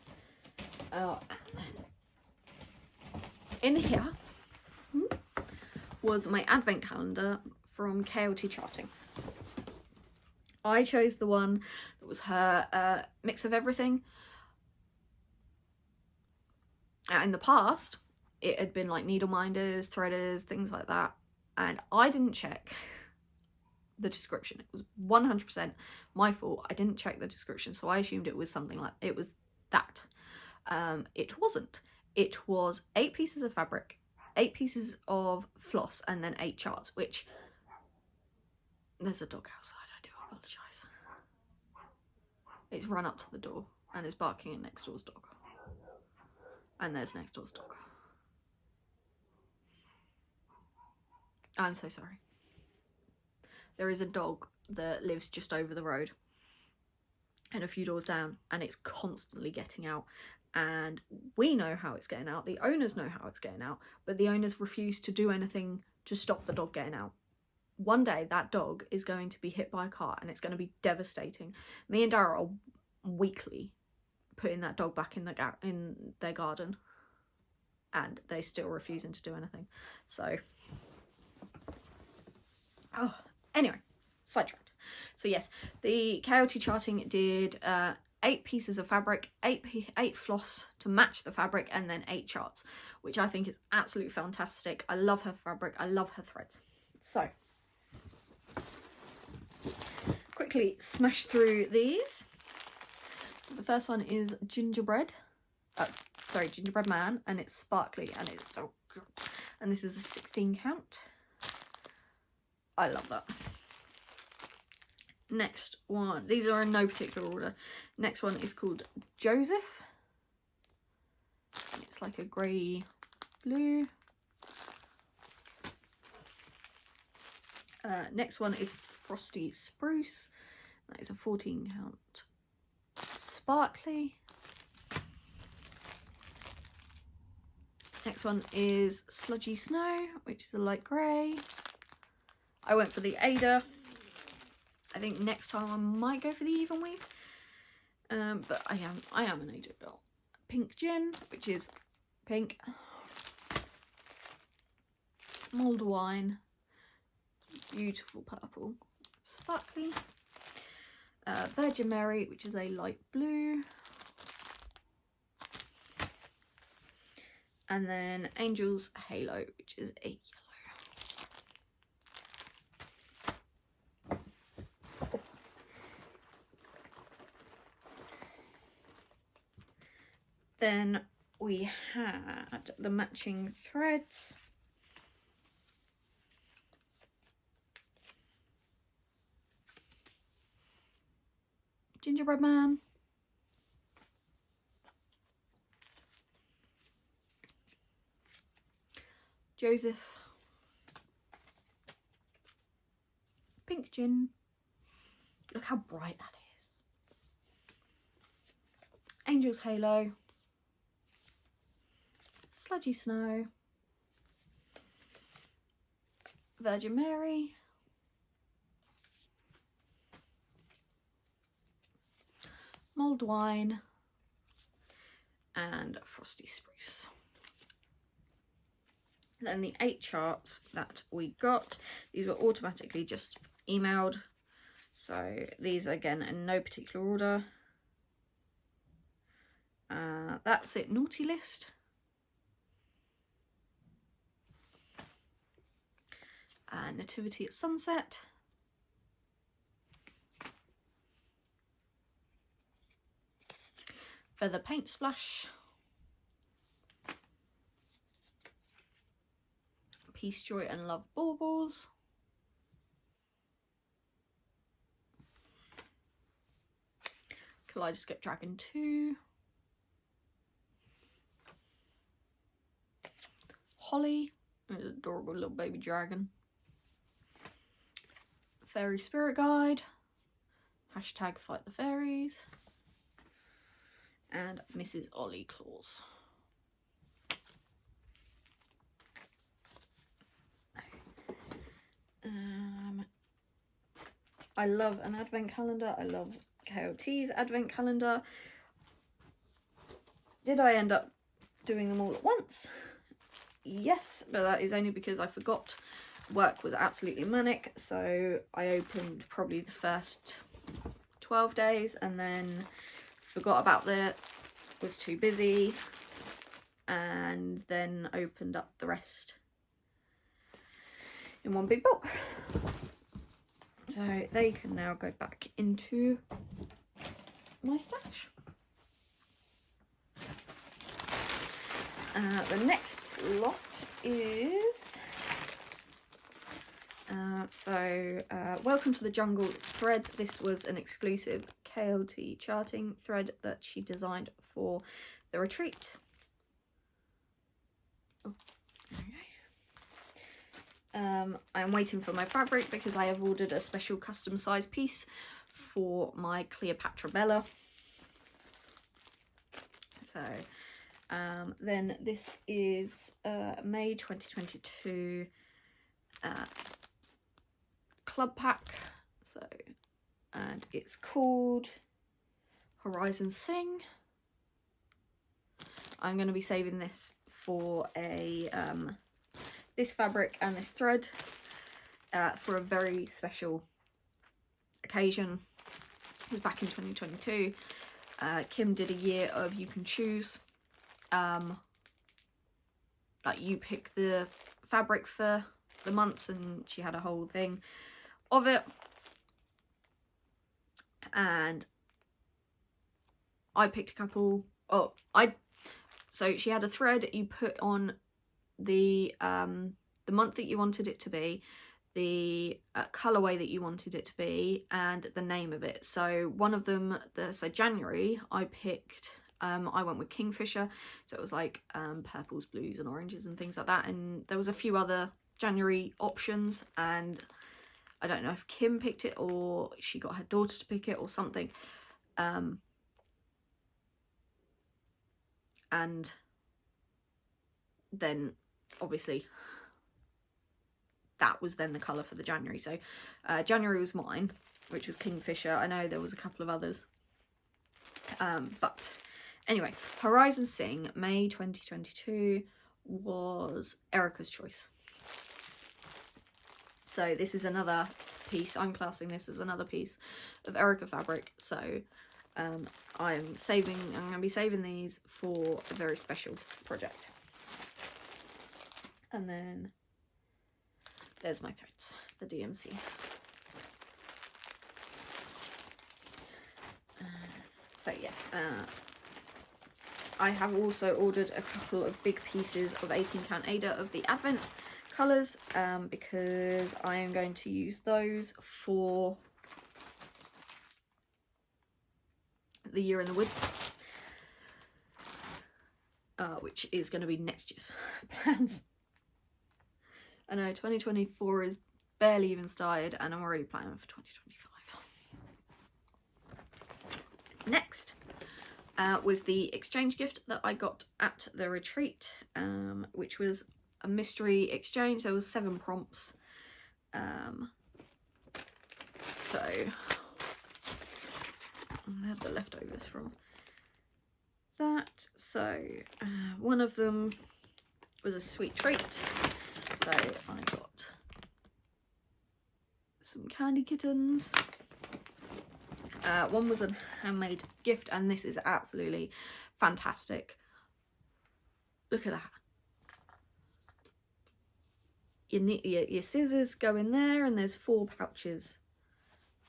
and then in here was my advent calendar from KLT Charting. I chose the one that was her mix of everything. In the past, it had been like needle minders, threaders, things like that. And I didn't check the description. It was 100% my fault. I didn't check the description, so I assumed it was something like, it was that. It wasn't. It was 8 pieces of fabric, 8 pieces of floss, and then 8 charts, which, there's a dog outside, I do apologise. It's run up to the door and is barking at next door's dog. And there's next door's dog. I'm so sorry. There is a dog that lives just over the road and a few doors down, and it's constantly getting out. And we know how it's getting out, the owners know how it's getting out, but the owners refuse to do anything to stop the dog getting out. One day that dog is going to be hit by a car and it's going to be devastating. Me and Dara are weekly putting that dog back in their garden, and they're still refusing to do anything. So, anyway, sidetracked. So yes, the KLT Charting did 8 pieces of fabric, 8 floss to match the fabric, and then 8 charts, which I think is absolutely fantastic. I love her fabric, I love her threads. So, quickly smash through these. So the first one is Gingerbread Man, and it's sparkly and it's so good. And this is a 16 count. I love that. Next one, these are in no particular order. Next one is called Joseph. It's like a grey blue. Next one is Frosty Spruce. That is a 14 count. Sparkly. Next one is Sludgy Snow, which is a light grey. I went for the Ada. I think next time I might go for the even weave. But I am an Ada girl. Pink Gin, which is pink. Mulled Wine. Beautiful purple. Sparkly. Virgin Mary, which is a light blue. And then Angel's Halo, which is a yellow. Then we had the matching threads. Gingerbread Man. Joseph. Pink Gin. Look how bright that is. Angel's Halo. Sludgy Snow. Virgin Mary. Mulled Wine. And Frosty Spruce. Then the 8 charts that we got, these were automatically just emailed. So these again in no particular order. That's it, Naughty List. Nativity at Sunset. Feather Paint Splash. Peace, Joy and Love Baubles. Kaleidoscope Dragon 2. Holly, an adorable little baby dragon. Fairy Spirit Guide. Hashtag Fight the Fairies. And Mrs. Ollie Claus. I love an advent calendar. I love KLT's advent calendar. Did I end up doing them all at once? yes, but that is only because I forgot. Work was absolutely manic, so I opened probably the first 12 days and then forgot about it, was too busy, and then opened up the rest in one big bulk. So they can now go back into my stash. The next lot is Welcome to the Jungle thread. This was an exclusive KLT charting thread that she designed for the retreat. Oh, there we go. I'm waiting for my fabric because I have ordered a special custom size piece for my Cleopatra Bella. So then this is May 2022 club pack, so, and it's called Horizon Sing. I'm going to be saving this for a this fabric and this thread for a very special occasion. It was back in 2022. Kim did a year of you can choose, like you pick the fabric for the months, and she had a whole thing of it, and I picked a couple. So she had a thread you put on the month that you wanted it to be, the colorway that you wanted it to be, and the name of it. So one of them, so January, I picked, I went with Kingfisher, so it was like purples, blues and oranges and things like that, and there was a few other January options, and I don't know if Kim picked it or she got her daughter to pick it or something, and then obviously that was then the colour for the January. So January was mine, which was Kingfisher. I know there was a couple of others, but anyway, Horizon Sing May 2022 was Erica's choice. So this is another piece, I'm classing this as another piece of Erica fabric, so I'm going to be saving these for a very special project. And then there's my threads, the DMC. So yes, I have also ordered a couple of big pieces of 18 count Ada of the Advent colours, because I am going to use those for the Year in the Woods, which is going to be next year's plans. I know 2024 is barely even started and I'm already planning for 2025. Next was the exchange gift that I got at the retreat, which was a mystery exchange. There was 7 prompts, so I had the leftovers from that. So one of them was a sweet treat, so I got some candy kittens. One was a handmade gift, and this is absolutely fantastic. Look at that. Your scissors go in there, and there's 4 pouches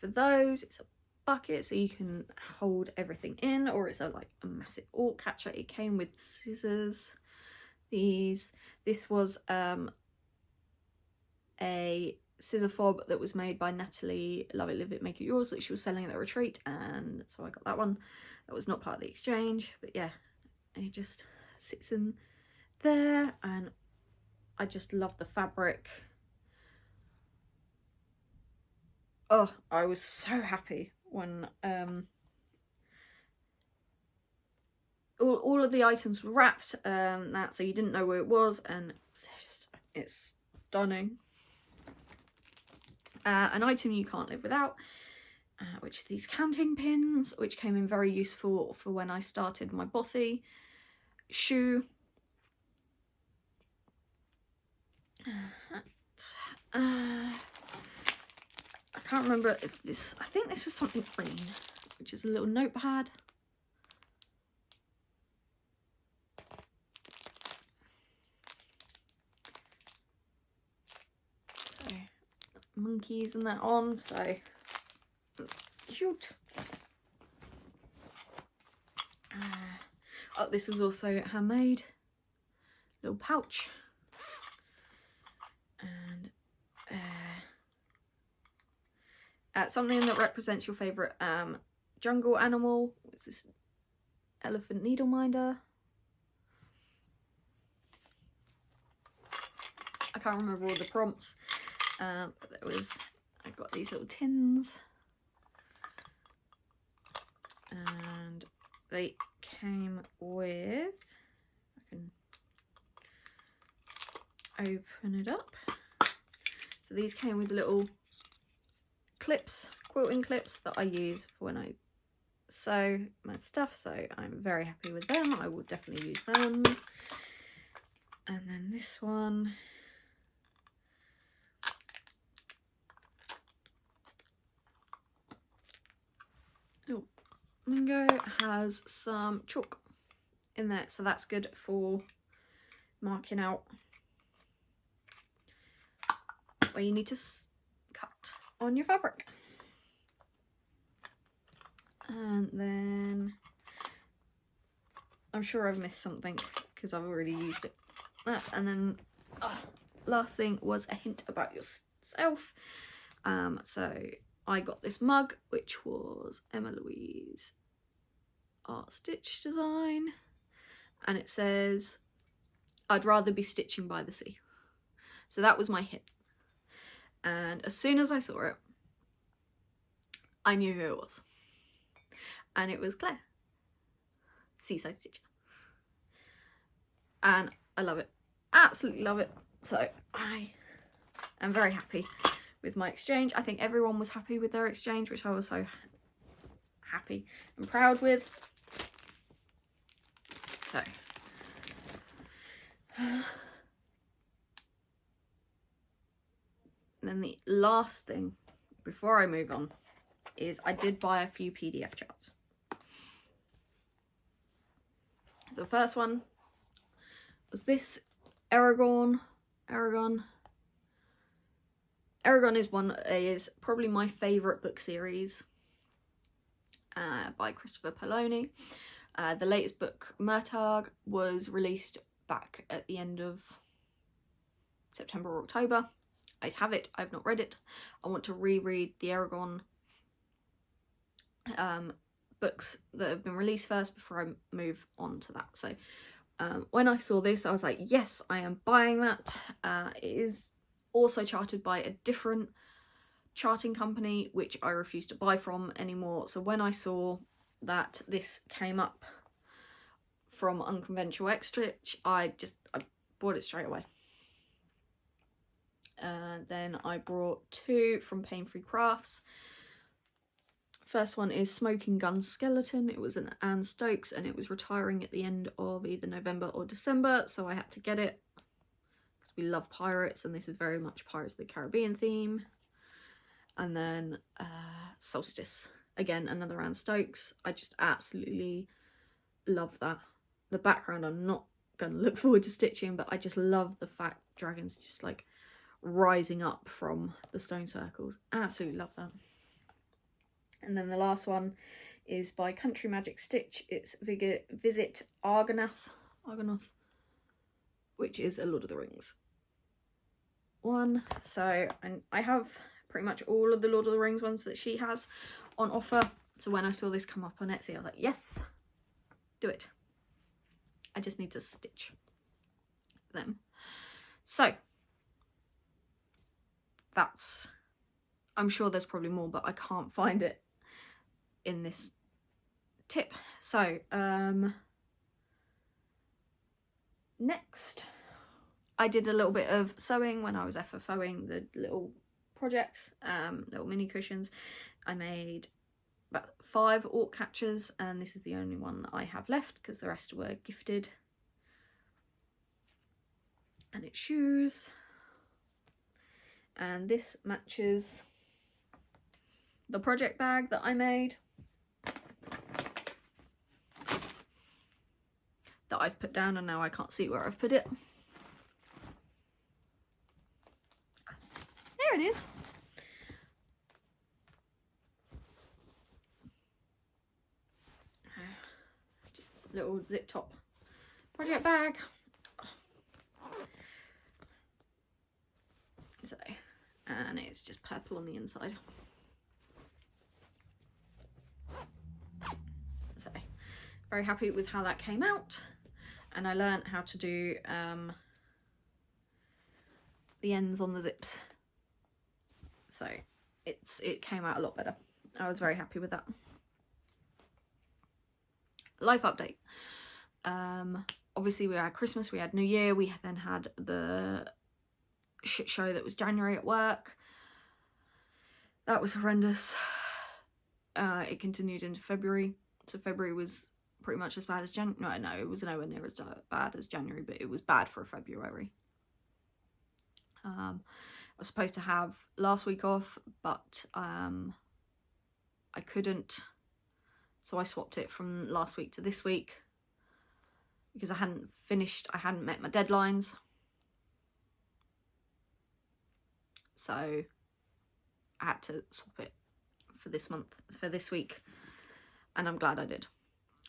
for those. It's a bucket, so you can hold everything in, or it's like a massive orc catcher. It came with scissors. This was a scissor fob that was made by Natalie, Love It, Live It, Make It Yours, that she was selling at the retreat, and so I got that one. That was not part of the exchange, but yeah, it just sits in there, and I just love the fabric. Oh, I was so happy when all of the items were wrapped, so you didn't know where it was, and it's stunning. An item you can't live without, which are these counting pins, which came in very useful for when I started my bothy shoe. I can't remember if this, I think this was something green, which is a little notepad. So, monkeys and that on, so cute. Oh, this was also handmade. Little pouch. And something that represents your favourite jungle animal. What's this? Elephant needle minder. I can't remember all the prompts, but there was, I got these little tins. And they came with, I can open it up. So these came with little clips, quilting clips that I use for when I sew my stuff, so I'm very happy with them. I will definitely use them. And then this one, little Mingo, has some chalk in there, so that's good for marking out where you need to cut on your fabric. And then I'm sure I've missed something because I've already used it. And then last thing was a hint about yourself. So I got this mug, which was Emma Louise Art Stitch design, and it says, "I'd rather be stitching by the sea." So that was my hint. And as soon as I saw it, I knew who it was. And it was Claire, Seaside Stitcher. And I love it. Absolutely love it. So I am very happy with my exchange. I think everyone was happy with their exchange, which I was so happy and proud with. So and then the last thing before I move on is I did buy a few PDF charts. So the first one was this Aragon is probably my favourite book series by Christopher Poloni. The latest book, Murtagh, was released back at the end of September or October. I have it, I've not read it. I want to reread the Aragon books that have been released first before I move on to that. So when I saw this, I was like, yes, I am buying that. It is also charted by a different charting company, which I refuse to buy from anymore. So when I saw that this came up from Unconventional X-Stitch, I bought it straight away. Then I brought two from Pain Free Crafts. First one is Smoking Gun Skeleton. It was an Anne Stokes and it was retiring at the end of either November or December, so I had to get it because we love pirates and this is very much Pirates of the Caribbean theme. And then Solstice, again another Anne Stokes. I just absolutely love that. The background I'm not going to look forward to stitching, but I just love the fact dragons just like rising up from the stone circles. Absolutely love that. And then the last one is by Country Magic Stitch. It's Visit Argonath, which is a Lord of the Rings one. So I have pretty much all of the Lord of the Rings ones that she has on offer. So when I saw this come up on Etsy, I was like, yes, do it. I just need to stitch them. So that's, I'm sure there's probably more, but I can't find it in this tip. So next I did a little bit of sewing when I was FFOing the little projects, little mini cushions. I made about 5 orc catchers and this is the only one that I have left because the rest were gifted. And it's shoes. and this matches the project bag that I made, that I've put down, and now I can't see where I've put it. There it is. Just a little zip top project bag. So, and it's just purple on the inside. So, very happy with how that came out. And I learned how to do the ends on the zips. So it came out a lot better. I was very happy with that. Life update. Obviously we had Christmas, we had New Year, we then had the shit show that was January at work. That was horrendous. It continued into February. So February was pretty much as bad as January. No, it was nowhere near as bad as January, but it was bad for February. I was supposed to have last week off, but I couldn't. So I swapped it from last week to this week because I hadn't met my deadlines. So I had to swap it for this week. And I'm glad I did.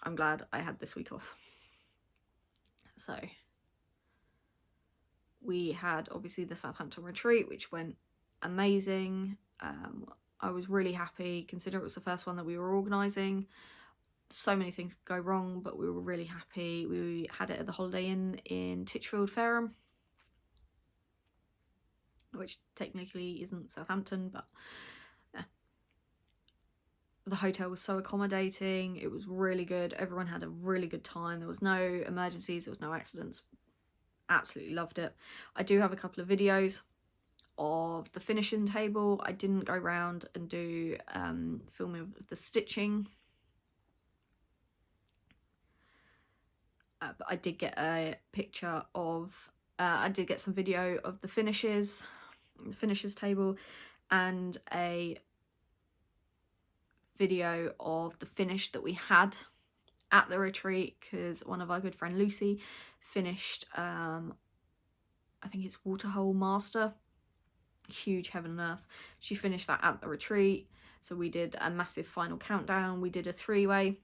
I'm glad I had this week off. So we had obviously the Southampton retreat, which went amazing. I was really happy, considering it was the first one that we were organising. So many things could go wrong, but we were really happy. We had it at the Holiday Inn in Titchfield, Fareham, which technically isn't Southampton, but yeah. The hotel was so accommodating. It was really good. Everyone had a really good time. There was no emergencies, there was no accidents. Absolutely loved it. I do have a couple of videos of the finishing table. I didn't go round and do filming of the stitching, but I did get a picture of I did get some video of the finishes table, and a video of the finish that we had at the retreat, because one of our good friend Lucy finished I think it's Waterhole Master, huge heaven and earth. She finished that at the retreat, so we did a massive final countdown. We did a 3-way.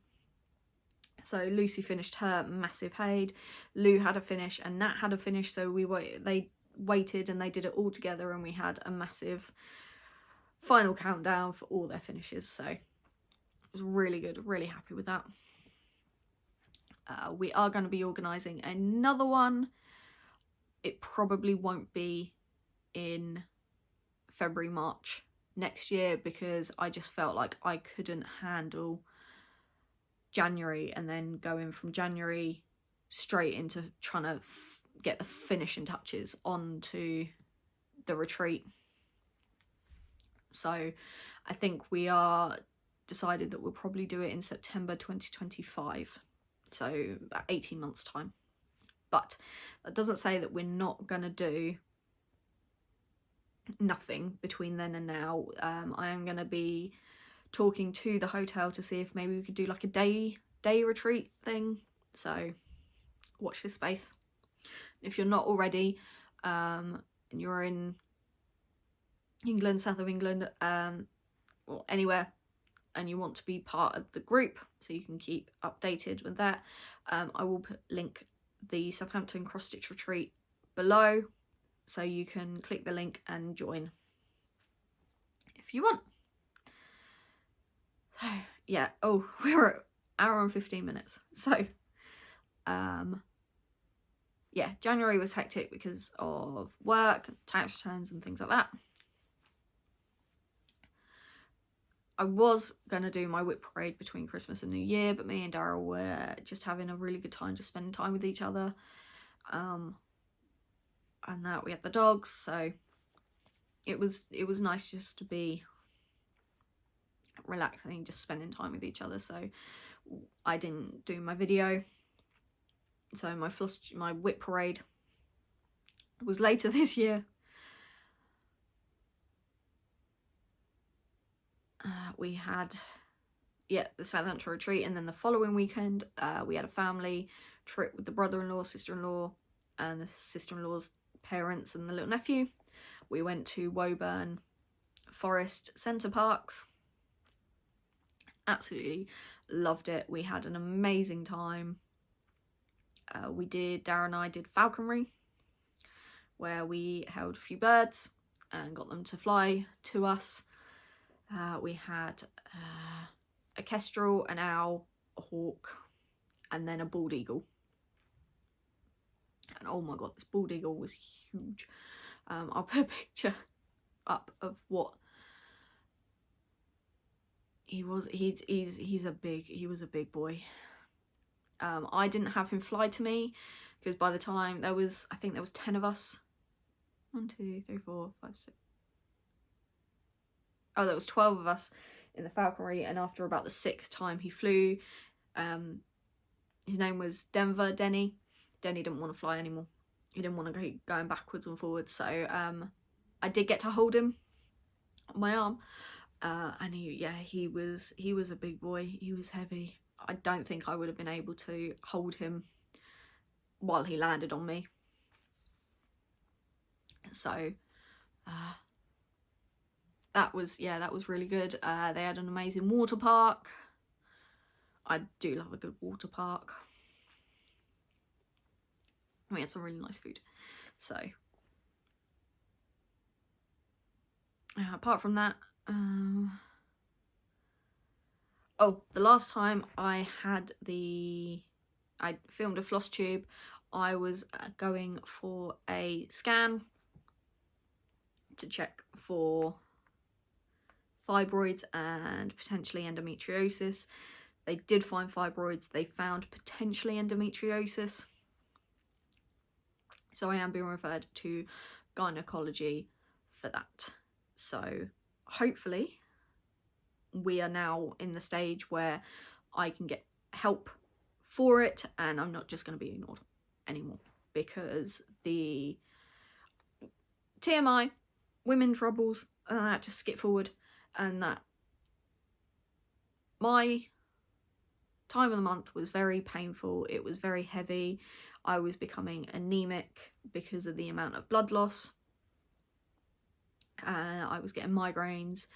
So Lucy finished her massive Haid, Lou had a finish, and Nat had a finish. So they waited and they did it all together, and we had a massive final countdown for all their finishes. So it was really good, really happy with that. We are going to be organising another one. It probably won't be in February, March next year, because I just felt like I couldn't handle January and then going from January straight into trying to get the finishing touches onto the retreat. So I think we are decided that we'll probably do it in September 2025, so about 18 months time. But that doesn't say that we're not going to do nothing between then and now. I am going to be talking to the hotel to see if maybe we could do like a day retreat thing. So watch this space. If you're not already, and you're in England, south of England, or anywhere, and you want to be part of the group so you can keep updated with that, I will link the Southampton cross stitch retreat below, so you can click the link and join if you want. So yeah, oh, we were at hour and 15 minutes. So yeah, January was hectic because of work, tax returns and things like that. I was going to do my whip parade between Christmas and New Year, but me and Daryl were just having a really good time, just spending time with each other. And that we had the dogs, so it was nice just to be relaxing, just spending time with each other. So I didn't do my video. So my whip parade was later this year. we had, yeah, the Southampton retreat, and then the following weekend we had a family trip with the brother-in-law, sister-in-law, and the sister-in-law's parents and the little nephew. We went to Woburn Forest Centre Parks. Absolutely loved it. We had an amazing time. Darren and I did falconry, where we held a few birds and got them to fly to us. We had a kestrel, an owl, a hawk, and then a bald eagle. And oh my god, this bald eagle was huge. I'll put a picture up of what he was. He was a big boy. I didn't have him fly to me because by the time I think there was 10 of us. 1, 2, 3, 4, 5, 6. Oh, there was 12 of us in the falconry, and after about the 6th time he flew, his name was Denny. Denny didn't want to fly anymore. He didn't want to keep going backwards and forwards, so I did get to hold him on my arm, and he was a big boy. He was heavy. I don't think I would have been able to hold him while he landed on me. So that was really good. They had an amazing water park. I do love a good water park. We had some really nice food. So apart from that, the last time I filmed a Flosstube, I was going for a scan to check for fibroids and potentially endometriosis. They did find fibroids. They found potentially endometriosis. So I am being referred to gynecology for that. So hopefully we are now in the stage where I can get help for it and I'm not just going to be ignored anymore, because the TMI, women troubles, just skip forward, and that my time of the month was very painful. It was very heavy. I was becoming anemic because of the amount of blood loss. I was getting migraines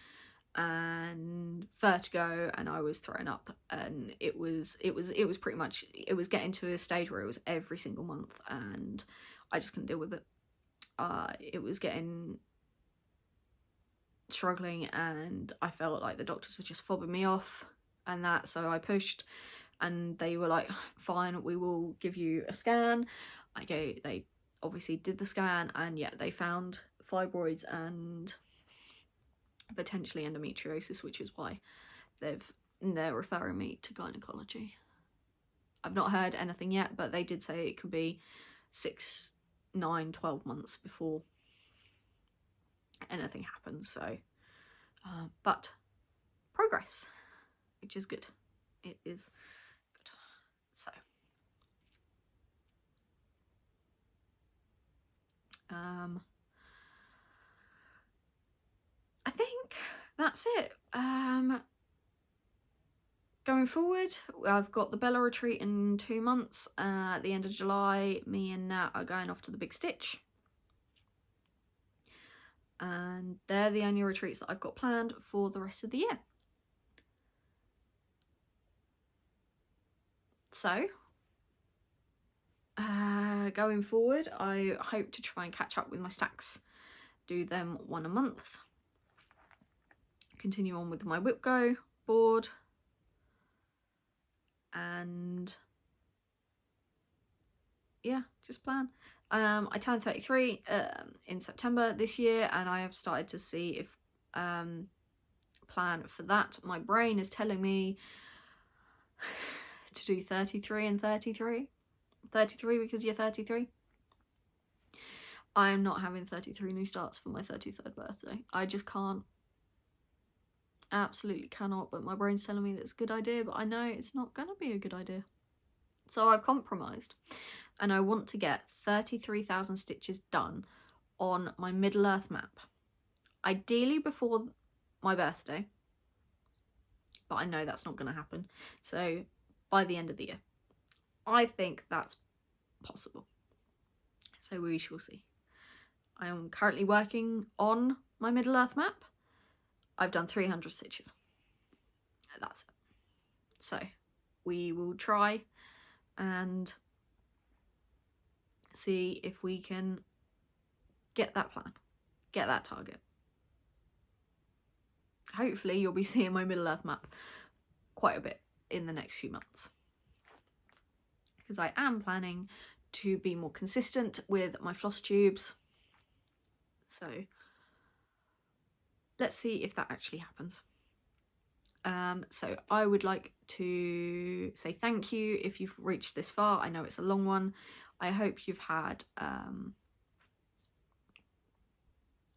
and vertigo, and I was throwing up, and it was pretty much, it was getting to a stage where it was every single month and I just couldn't deal with it. It was getting struggling, and I felt like the doctors were just fobbing me off and that, so I pushed, and they were like, fine, we will give you a scan. They obviously did the scan, and yeah, they found fibroids and potentially endometriosis, which is why they're referring me to gynecology. I've not heard anything yet, but they did say it could be 6, 9, 12 months before anything happens. So but progress, which is good. It is good. So I think that's it. Going forward, I've got the Bella retreat in 2 months. At the end of July, me and Nat are going off to the Big Stitch. And they're the only retreats that I've got planned for the rest of the year. So, going forward, I hope to try and catch up with my stacks. Do them 1 a month. Continue on with my WhipGo board. And yeah, just plan. I turned 33 in September this year, and I have started to see if plan for that. My brain is telling me to do 33 and 33. 33 because you're 33. I am not having 33 new starts for my 33rd birthday. I just can't. Absolutely cannot, but my brain's telling me that it's a good idea, but I know it's not going to be a good idea. So I've compromised, and I want to get 33,000 stitches done on my Middle Earth map. Ideally before my birthday, but I know that's not going to happen. So by the end of the year, I think that's possible. So we shall see. I am currently working on my Middle Earth map. I've done 300 stitches. That's it. So we will try and see if we can get that plan, get that target. Hopefully you'll be seeing my Middle Earth map quite a bit in the next few months, because I am planning to be more consistent with my floss tubes. So let's see if that actually happens. So I would like to say thank you if you've reached this far. I know it's a long one. I hope you've had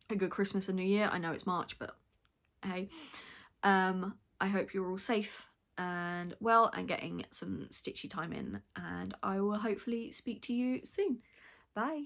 a good Christmas and New Year. I know it's March, but hey. I hope you're all safe and well and getting some stitchy time in, and I will hopefully speak to you soon. Bye.